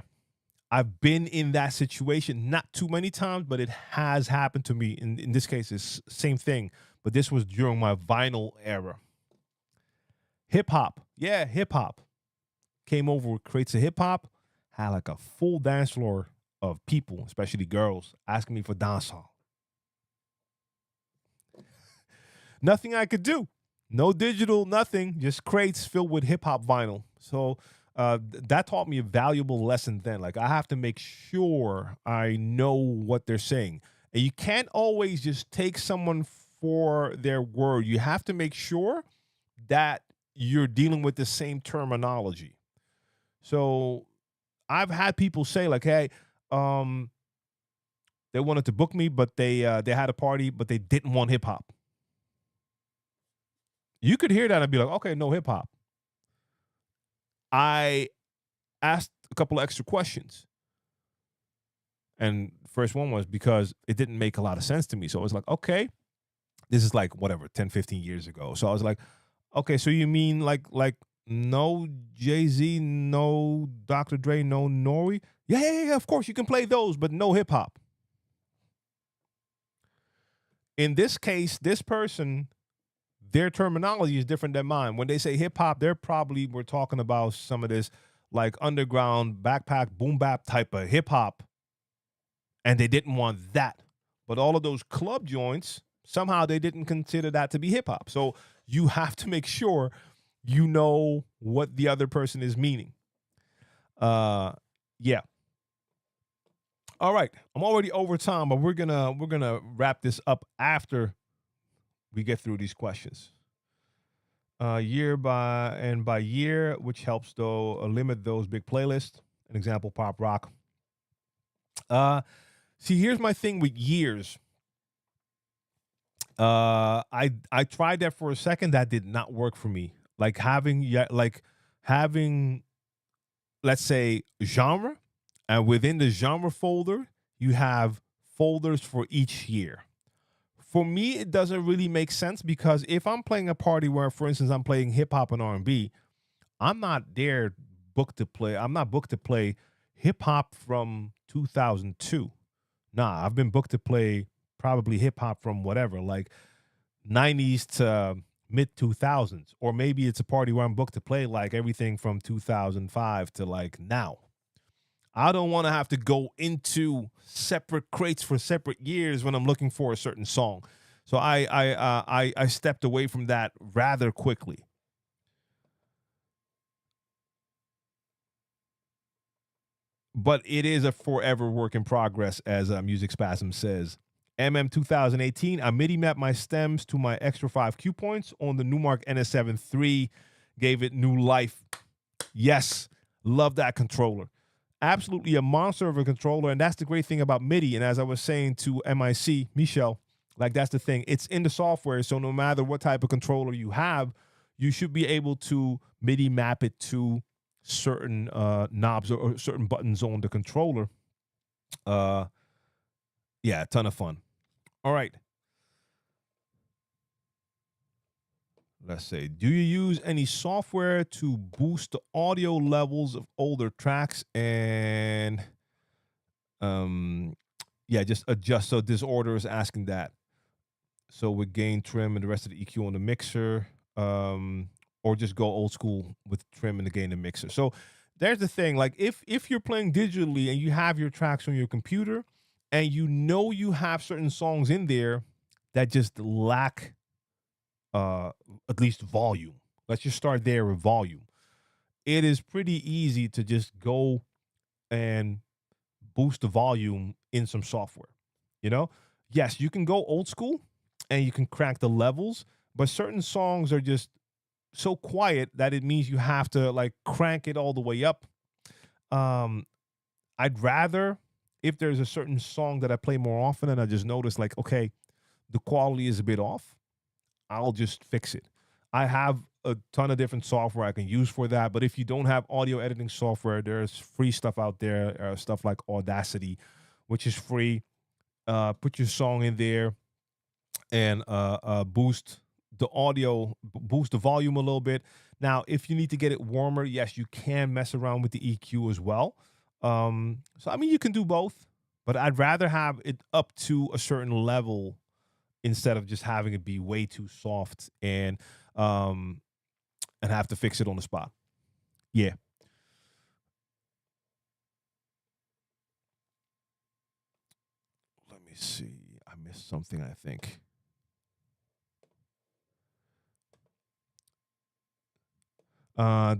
I've been in that situation, not too many times, but it has happened to me. In this case, it's same thing, but this was during my vinyl era. Hip hop, yeah, hip hop came over with crates of hip hop, had like a full dance floor of people, especially girls, asking me for dancehall. Nothing I could do. No digital, nothing, just crates filled with hip hop vinyl. So that taught me a valuable lesson then. Like, I have to make sure I know what they're saying. And you can't always just take someone for their word. You have to make sure that you're dealing with the same terminology. So I've had people say, like, hey, um, they wanted to book me, but they had a party, but they didn't want hip hop. You could hear that and be like, okay, no hip hop. I asked a couple of extra questions. And first one was because it didn't make a lot of sense to me. So I was like, okay, this is like whatever, 10, 15 years ago. So I was like, okay, so you mean like no Jay-Z, no Dr. Dre, no Nori? Yeah, of course you can play those, but no hip hop. In this case, this person, their terminology is different than mine. When they say hip hop, they're probably we're talking about some of this like underground backpack boom bap type of hip hop, and they didn't want that. But all of those club joints, somehow they didn't consider that to be hip hop. So you have to make sure you know what the other person is meaning. Yeah. All right. I'm already over time, but we're gonna wrap this up after we get through these questions. Year by year, which helps though limit those big playlists. An example, pop rock. See, here's my thing with years. I tried that for a second. That did not work for me. Like having, let's say, genre, and within the genre folder, you have folders for each year. For me, it doesn't really make sense because if I'm playing a party where, for instance, I'm playing hip hop and R&B, I'm not there booked to play. I'm not booked to play hip hop from 2002. Nah, I've been booked to play probably hip hop from whatever, like 90s to mid 2000s. Or maybe it's a party where I'm booked to play like everything from 2005 to like now. I don't want to have to go into separate crates for separate years when I'm looking for a certain song. So I stepped away from that rather quickly. But it is a forever work in progress, as Music Spasm says. MM 2018, I MIDI mapped my stems to my extra 5 Q points on the Numark NS7 III, gave it new life. Yes, love that controller. Absolutely a monster of a controller, and that's the great thing about MIDI. And as I was saying to MIC, Michel, like that's the thing. It's in the software, so no matter what type of controller you have, you should be able to MIDI map it to certain knobs or certain buttons on the controller. Yeah, a ton of fun. All right. Let's say, do you use any software to boost the audio levels of older tracks and yeah, just adjust? So this order is asking that. So with gain, trim, and the rest of the EQ on the mixer, or just go old school with trim and the gain and mixer. So there's the thing. Like if you're playing digitally and you have your tracks on your computer, and you know you have certain songs in there that just lack at least volume. Let's just start there with volume. It is pretty easy to just go and boost the volume in some software. You know, yes, you can go old school and you can crank the levels, but certain songs are just so quiet that it means you have to like crank it all the way up. I'd rather, if there's a certain song that I play more often and I just notice like, okay, the quality is a bit off, I'll just fix it. I have a ton of different software I can use for that, but if you don't have audio editing software, there's free stuff out there, stuff like Audacity, which is free. Put your song in there and boost the audio, boost the volume a little bit. Now, if you need to get it warmer, yes, you can mess around with the EQ as well. So I mean, you can do both, but I'd rather have it up to a certain level instead of just having it be way too soft um and have to fix it on the spot. Yeah. Let me see. I missed something, I think.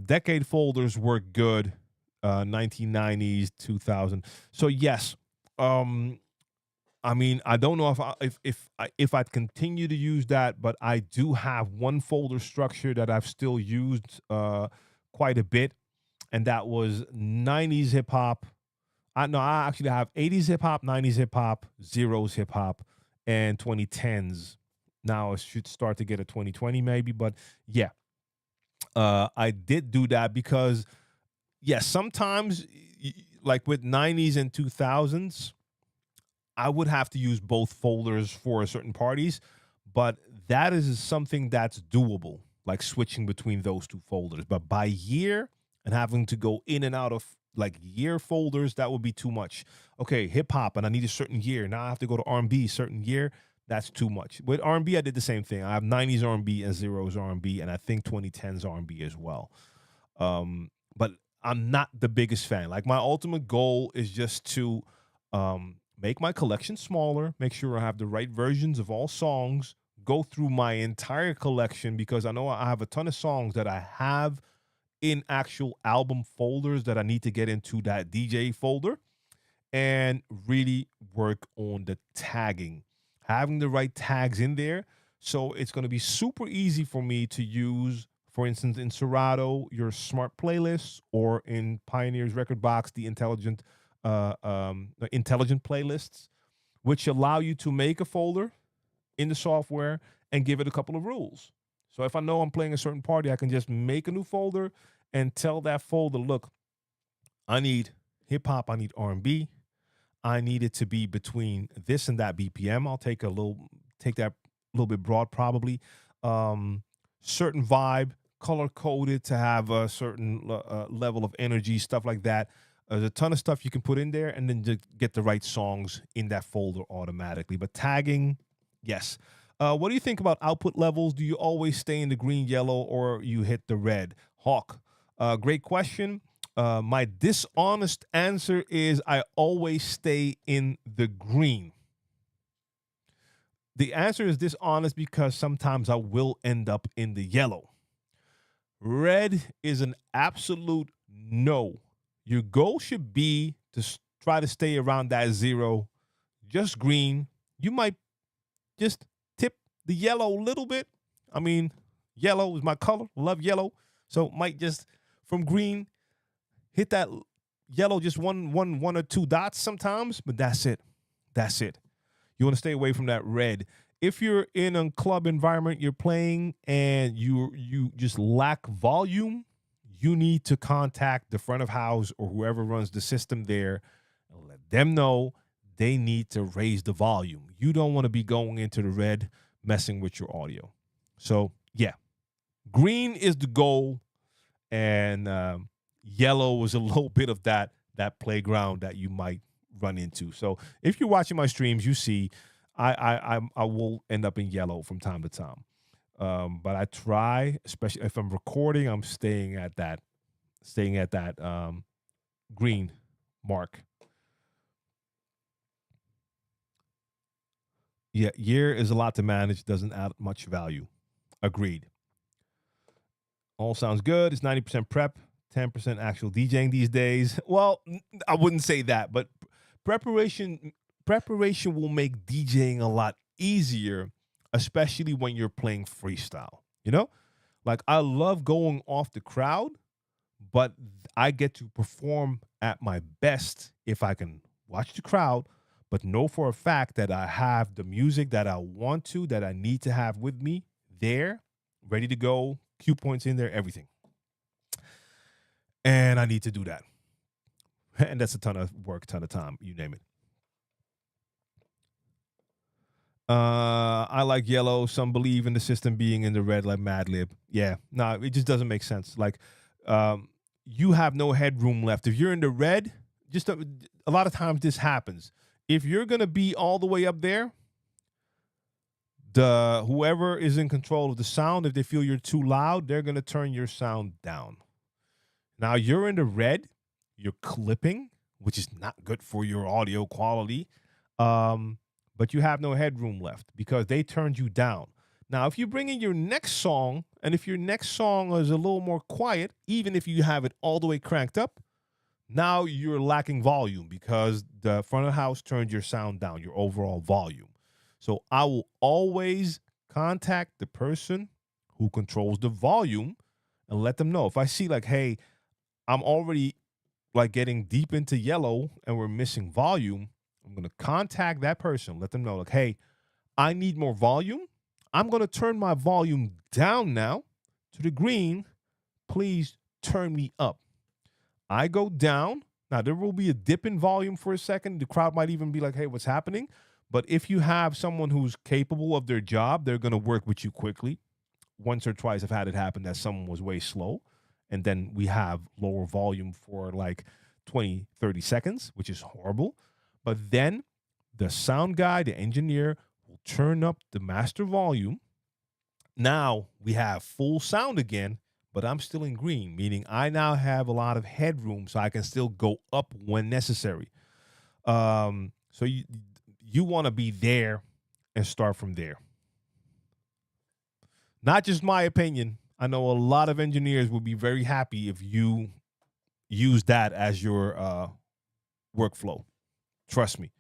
Decade folders were good. 1990s, 2000. So yes. Um I mean, I don't know if I'd continue to use that, but I do have one folder structure that I've still used quite a bit, and that was 90s hip hop. I actually have 80s hip hop, 90s hip hop, zeros hip hop, and 2010s. Now I should start to get a 2020 maybe, but yeah, I did do that because yeah, sometimes like with 90s and 2000s, I would have to use both folders for certain parties, but that is something that's doable, like switching between those two folders. But by year and having to go in and out of like year folders, that would be too much. Okay, hip hop, and I need a certain year. Now I have to go to R&B, certain year. That's too much. With R&B, I did the same thing. I have 90s R&B and zeros R&B, and I think 2010s R&B as well. But I'm not the biggest fan. Like my ultimate goal is just to make my collection smaller, make sure I have the right versions of all songs, go through my entire collection because I know I have a ton of songs that I have in actual album folders that I need to get into that DJ folder and really work on the tagging, having the right tags in there. So it's going to be super easy for me to use, for instance, in Serato, your smart playlists, or in Pioneer's record box, the intelligent playlists, which allow you to make a folder in the software and give it a couple of rules. So if I know I'm playing a certain party, I can just make a new folder and tell that folder, look, I need hip hop, I need R&B, I need it to be between this and that BPM. I'll take that a little bit broad, probably. Certain vibe, color coded to have a certain level of energy, stuff like that. There's a ton of stuff you can put in there, and then just get the right songs in that folder automatically. But tagging, yes. What do you think about output levels? Do you always stay in the green, yellow, or you hit the red? Hawk, great question. My dishonest answer is I always stay in the green. The answer is dishonest because sometimes I will end up in the yellow. Red is an absolute no. Your goal should be to try to stay around that zero, just green. You might just tip the yellow a little bit. I mean, yellow is my color. Love yellow. So might just from green hit that yellow just one or two dots sometimes, but that's it. That's it. You want to stay away from that red. If you're in a club environment, you're playing and you just lack volume, you need to contact the front of house or whoever runs the system there and let them know they need to raise the volume. You don't want to be going into the red messing with your audio. So yeah, green is the goal, and yellow is a little bit of that playground that you might run into. So if you're watching my streams, you see I will end up in yellow from time to time. But I try, especially if I'm recording, I'm staying at that green mark. Yeah, year is a lot to manage, doesn't add much value. Agreed. All sounds good. It's 90% prep, 10% actual DJing these days. Well, I wouldn't say that, but preparation preparation will make DJing a lot easier, especially when you're playing freestyle. You know? Like I love going off the crowd, but I get to perform at my best if I can watch the crowd, but know for a fact that I have the music that I want to, that I need to have with me there, ready to go, cue points in there, everything. And I need to do that. And that's a ton of work, ton of time, you name it. I like yellow. Some believe in the system being in the red, like Madlib. Yeah, no, it just doesn't make sense. Like, you have no headroom left. If you're in the red, just a lot of times this happens. If you're going to be all the way up there, the whoever is in control of the sound, if they feel you're too loud, they're going to turn your sound down. Now you're in the red, you're clipping, which is not good for your audio quality. But you have no headroom left because they turned you down. Now, if you bring in your next song, and if your next song is a little more quiet, even if you have it all the way cranked up, now you're lacking volume because the front of the house turned your sound down, your overall volume. So I will always contact the person who controls the volume and let them know. If I see like, hey, I'm already like getting deep into yellow and we're missing volume, I'm going to contact that person, let them know like, hey, I need more volume. I'm going to turn my volume down now to the green. Please turn me up. I go down. Now, there will be a dip in volume for a second. The crowd might even be like, hey, what's happening? But if you have someone who's capable of their job, they're going to work with you quickly. Once or twice I've had it happen that someone was way slow. And then we have lower volume for like 20, 30 seconds, which is horrible. But then the sound guy, the engineer, will turn up the master volume. Now we have full sound again, but I'm still in green, meaning I now have a lot of headroom so I can still go up when necessary. So you want to be there and start from there. Not just my opinion. I know a lot of engineers would be very happy if you use that as your workflow. Trust me.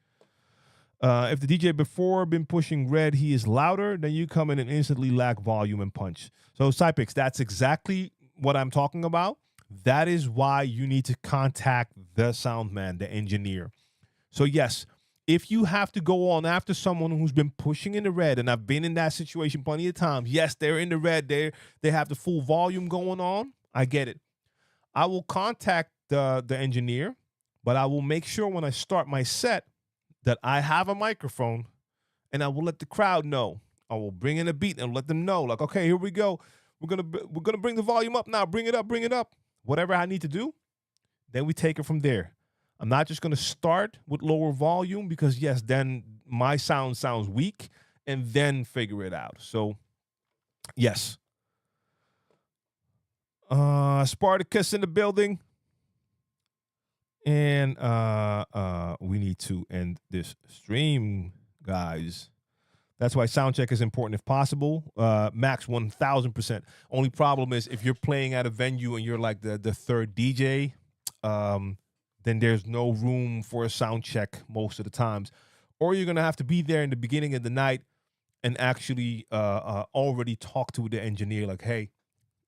If the DJ before been pushing red, he is louder, then you come in and instantly lack volume and punch. So Cypix, that's exactly what I'm talking about. That is why you need to contact the sound man, the engineer. So yes, if you have to go on after someone who's been pushing in the red, and I've been in that situation plenty of times. Yes, they're in the red. They have the full volume going on. I get it. I will contact the engineer, but I will make sure when I start my set that I have a microphone, and I will let the crowd know. I will bring in a beat and let them know, like, okay, here we go. We're gonna bring the volume up now. Bring it up. Whatever I need to do, then we take it from there. I'm not just gonna start with lower volume because yes, then my sound sounds weak, and then figure it out. So, yes. Spartacus in the building. And we need to end this stream, guys. That's why sound check is important if possible. Max 1000%. Only problem is if you're playing at a venue and you're like the third DJ, then there's no room for a sound check most of the times. Or you're going to have to be there in the beginning of the night and actually already talk to the engineer like, hey,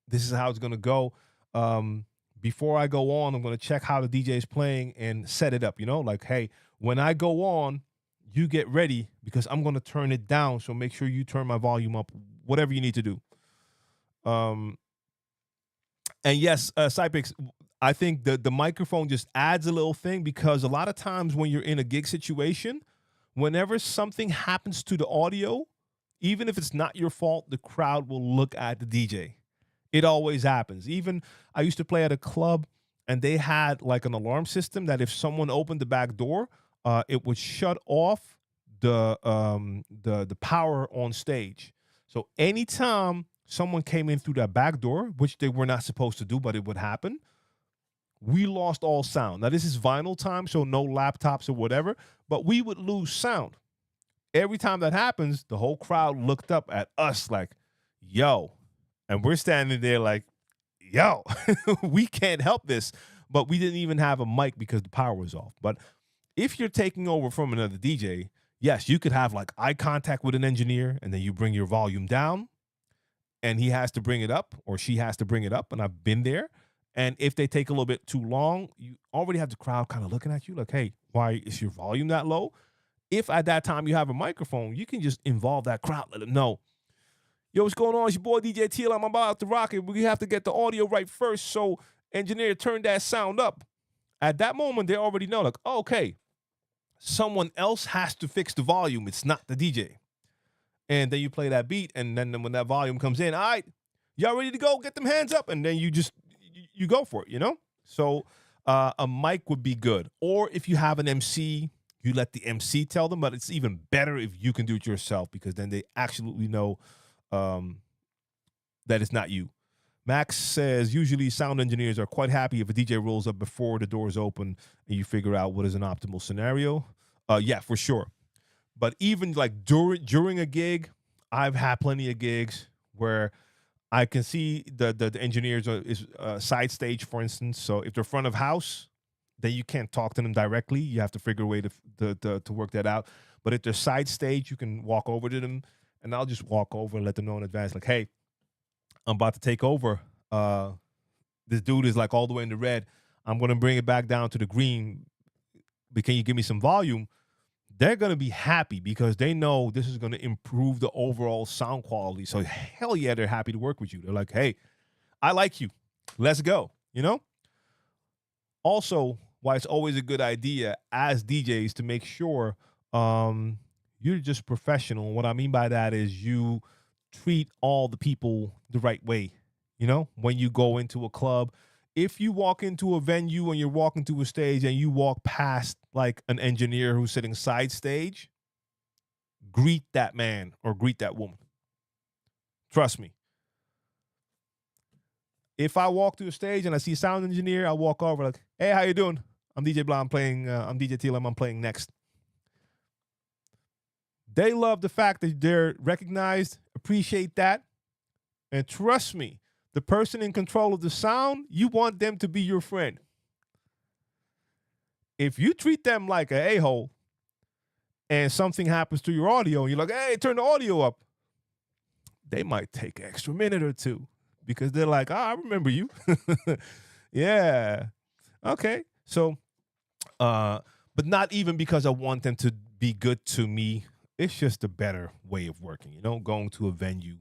this is how it's going to go. Before I go on, I'm going to check how the DJ is playing and set it up, like, hey, when I go on, you get ready because I'm going to turn it down. So make sure you turn my volume up, whatever you need to do. And yes, Cypix, I think the microphone just adds a little thing because a lot of times when you're in a gig situation, whenever something happens to the audio, even if it's not your fault, the crowd will look at the DJ. It always happens. Even I used to play at a club and they had like an alarm system that if someone opened the back door, it would shut off the power on stage. So anytime someone came in through that back door, which they were not supposed to do, but it would happen, we lost all sound. Now this is vinyl time, so no laptops or whatever, but we would lose sound. Every time that happens, the whole crowd looked up at us like, yo. And we're standing there like, yo, we can't help this. But we didn't even have a mic because the power was off. But if you're taking over from another DJ, yes, you could have like eye contact with an engineer and then you bring your volume down and he has to bring it up or she has to bring it up. And I've been there. And if they take a little bit too long, you already have the crowd kind of looking at you like, hey, why is your volume that low? If at that time you have a microphone, you can just involve that crowd, let them know. Yo, what's going on? It's your boy DJ TLM. I'm about to rock it. We have to get the audio right first. So, engineer, turn that sound up. At that moment, they already know, like, oh, okay, someone else has to fix the volume. It's not the DJ. And then you play that beat, and then when that volume comes in, all right, y'all ready to go? Get them hands up, and then you go for it, So, a mic would be good. Or if you have an MC, you let the MC tell them, but it's even better if you can do it yourself because then they absolutely know that it's not you. Max says usually sound engineers are quite happy if a DJ rolls up before the doors open and you figure out what is an optimal scenario. Yeah, for sure. But even like during a gig, I've had plenty of gigs where I can see the engineers is side stage, for instance. So if they're front of house, then you can't talk to them directly. You have to figure a way to work that out. But if they're side stage, you can walk over to them, and I'll just walk over and let them know in advance, like, hey, I'm about to take over. This dude is like all the way in the red. I'm gonna bring it back down to the green. But can you give me some volume? They're gonna be happy because they know this is gonna improve the overall sound quality. So hell yeah, they're happy to work with you. They're like, hey, I like you. Let's go. You know? Also, why it's always a good idea as DJs to make sure you're just professional. What I mean by that is you treat all the people the right way. You know, when you go into a club, if you walk into a venue and you're walking to a stage and you walk past like an engineer who's sitting side stage, greet that man or greet that woman. Trust me. If I walk to a stage and I see a sound engineer, I'll walk over like, hey, how you doing? I'm DJ Blah. I'm DJ TLM. I'm playing next. They love the fact that they're recognized, appreciate that. And trust me, the person in control of the sound, you want them to be your friend. If you treat them like an a-hole and something happens to your audio and you're like, hey, turn the audio up, they might take an extra minute or two because they're like, I remember you. Yeah. Okay. So, but not even because I want them to be good to me. It's just a better way of working, you know, going to a venue.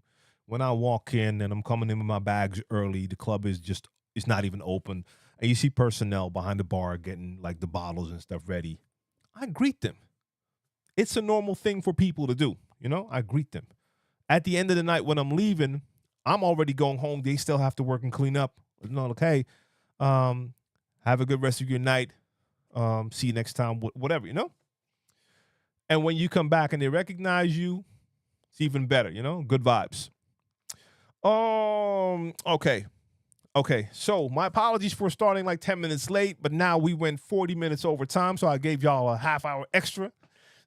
When I walk in and I'm coming in with my bags early, the club is it's not even open. And you see personnel behind the bar getting like the bottles and stuff ready. I greet them. It's a normal thing for people to do, you know, I greet them. At the end of the night when I'm leaving, I'm already going home. They still have to work and clean up. You know, like, hey, have a good rest of your night. See you next time, whatever, you know? And when you come back and they recognize you, it's even better, you know? Good vibes. Okay. Okay, so my apologies for starting like 10 minutes late, but now we went 40 minutes over time, so I gave y'all a half hour extra.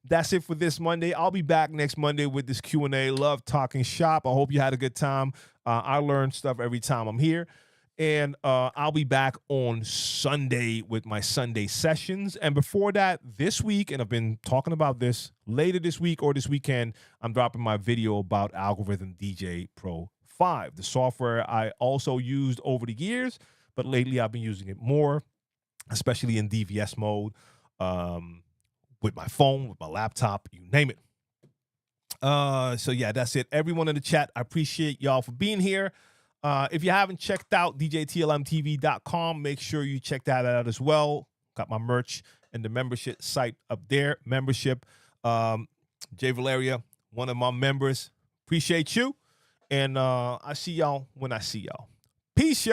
That's it for this Monday. I'll be back next Monday with this Q&A. Love talking shop. I hope you had a good time. I learn stuff every time I'm here. And I'll be back on Sunday with my Sunday sessions. And before that, this week, and I've been talking about this, later this week or this weekend, I'm dropping my video about Algorithm DJ Pro 5, the software I also used over the years, but lately I've been using it more, especially in DVS mode, with my phone, with my laptop, you name it. So yeah, that's it. Everyone in the chat, I appreciate y'all for being here. If you haven't checked out djtlmtv.com, make sure you check that out as well. Got my merch and the membership site up there. Membership. Jay Valeria, one of my members. Appreciate you. And I see y'all when I see y'all. Peace, y'all.